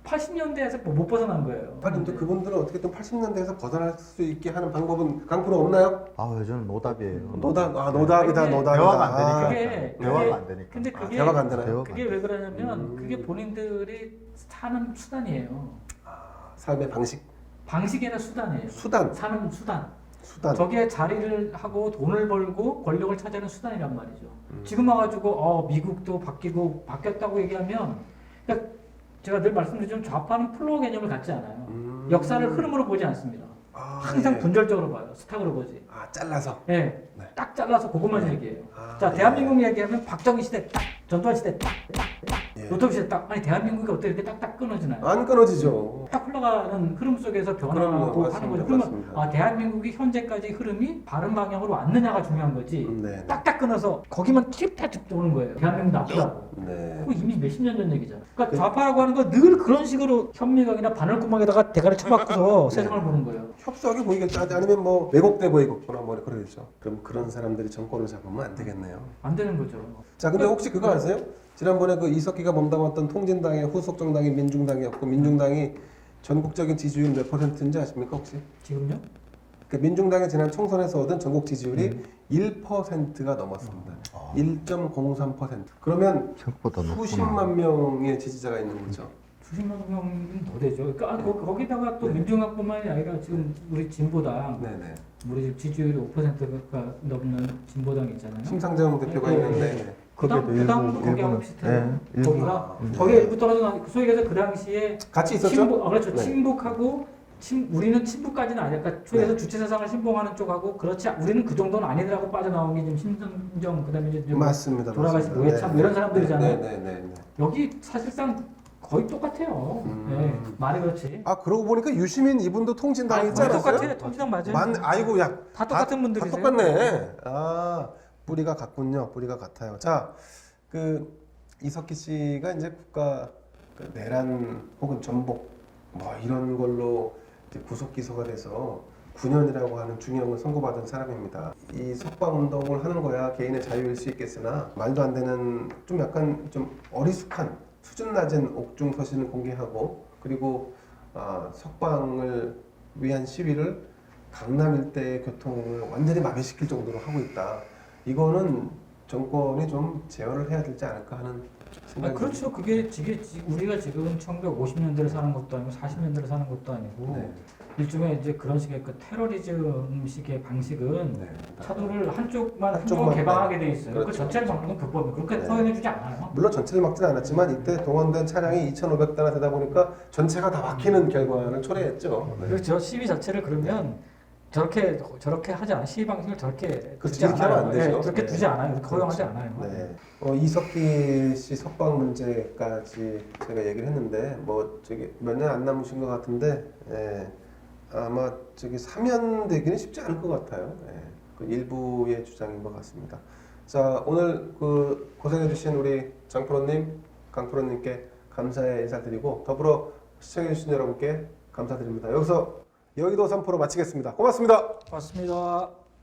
80년대에서 못 벗어난 거예요. 아니 근데 그분들은 어떻게든 80년대에서 벗어날 수 있게 하는 방법은 강프로 없나요? 저는 노답이에요. 노답이다. 대화가 안 되니까. 그게 대화가 안 되니까. 근데 그게 대화가 안 되나요? 그게 왜 그러냐면 그게 본인들이 사는 수단이에요. 삶의 방식, 방식이나 수단이에요. 수단. 사는 수단. 수단. 저기에 자리를 하고 돈을 벌고 권력을 차지하는 수단이란 말이죠. 지금 와가지고 미국도 바뀌었다고 얘기하면 그러니까 제가 늘 말씀드리지만 좌파는 플로어 개념을 갖지 않아요. 역사를 흐름으로 보지 않습니다. 항상 예. 분절적으로 봐요. 스탁으로 보지. 잘라서. 네. 네. 딱 잘라서 그것만 얘기해요. 자, 네. 대한민국 얘기하면 박정희 시대 딱, 전두환 시대 딱, 예. 노태우 시대 딱. 아니 대한민국이 어떻게 이렇게 딱딱 끊어지나요? 안 끊어지죠. 딱 흘러가는 흐름 속에서 그럼요, 변화하고 하는 맞습니다, 거죠. 그러면 맞습니다. 대한민국이 현재까지 흐름이 바른 방향으로 왔느냐가 중요한 거지. 네. 딱딱 끊어서 거기만 틱탁 도는 거예요. 대한민국 나쁘다고. 네. 그거 이미 몇십 년 전 얘기잖아. 그러니까 좌파라고 하는 건 늘 그런 식으로 현미경이나 바늘구멍에다가 대가리 쳐박고서 세상을 보는 거예요. 협소하게 보이겠다. 아니면 뭐 왜곡돼 보이겠구나 뭐 그러겠죠. 그럼 그런 사람들이 정권을 잡으면 안 되겠네요. 안 되는 거죠. 자, 근데 혹시 그거 아세요? 지난번에 그 이석기가 몸담았던 통진당의 후속 정당이 민중당이었고 민중당이 전국적인 지지율 몇 %인지 아십니까 혹시? 지금요? 그 민중당이 지난 총선에서 얻은 전국 지지율이 1%가 넘었습니다. 1.03%. 그러면 생각보다 높구나. 수십만 명의 지지자가 있는 거죠. 수십만 명은 더 되죠. 그러니까 거기다가 또 민중당뿐만이 아니라 지금 우리 진보당, 네네. 우리 지지율이 5%가 넘는 진보당 있잖아요. 심상정 대표가 네, 있는데 그당도 거기하고 비슷해요. 네, 거기가 거기에 일부 떨어져 소위 얘기해서 그 당시에 같이 있었죠? 그렇죠. 네. 친북하고 우리는 친북까지는 아니야. 그러니까 소위에서 주체 사상을 신봉하는 쪽하고 그렇지 우리는 그 정도는 아니더라고 빠져나온 게 지금 심상정 그다음에 이제 좀 맞습니다. 돌아가신 맞습니다. 노회찬 뭐 이런 사람들이잖아요. 네네네. 여기 사실상 거의 똑같아요. 네, 말이 그렇지. 그러고 보니까 유시민 이분도 통진당에 있지 거의 않았어요? 똑같아. 통진당 맞아요. 아이고 야. 다 똑같은 분들이세요. 다 똑같네. 뿌리가 같군요. 뿌리가 같아요. 자, 그 이석기 씨가 이제 국가 그 내란 혹은 전복 뭐 이런 걸로 이제 구속 기소가 돼서 9년이라고 하는 중형을 선고받은 사람입니다. 이 석방 운동을 하는 거야 개인의 자유일 수 있겠으나 말도 안 되는 좀 약간 좀 어리숙한 수준 낮은 옥중 서신을 공개하고 그리고 석방을 위한 시위를 강남 일대의 교통을 완전히 마비시킬 정도로 하고 있다. 이거는 정권이 좀 제어를 해야 되지 않을까 하는 생각이 그렇죠. 그게 우리가 지금 1950년대를 사는 것도 아니고 40년대를 사는 것도 아니고 네. 일종의 이제 그런 식의 그 테러리즘식의 방식은 네. 차도를 한쪽만 한쪽만, 개방하게 돼 있어요. 그렇죠. 그 전체를 막는 건 불법이에요. 그렇게 네. 허용해주지 않아요. 물론 전체를 막지는 않았지만 이때 동원된 차량이 2,500대나 되다 보니까 전체가 다 막히는 결과를 초래했죠. 네. 그렇죠. 시위 자체를 그러면 저렇게 하지 않아요. 시위 방식을 저렇게 그렇죠. 두지 이렇게 하면 않아요. 안 되죠. 네, 그렇게 네. 두지 않아요. 그렇게 허용하지 않아요. 네. 이석기 씨 석방 문제까지 제가 얘기를 했는데 뭐 저기 몇 년 안 남으신 것 같은데 아마 저기 사면되기는 쉽지 않을 것 같아요. 그 일부의 주장인 것 같습니다. 자 오늘 그 고생해주신 우리 장 프로님, 강 프로님께 감사의 인사드리고 더불어 시청해주신 여러분께 감사드립니다. 여기서 여의도 3프로 마치겠습니다. 고맙습니다. 맞습니다.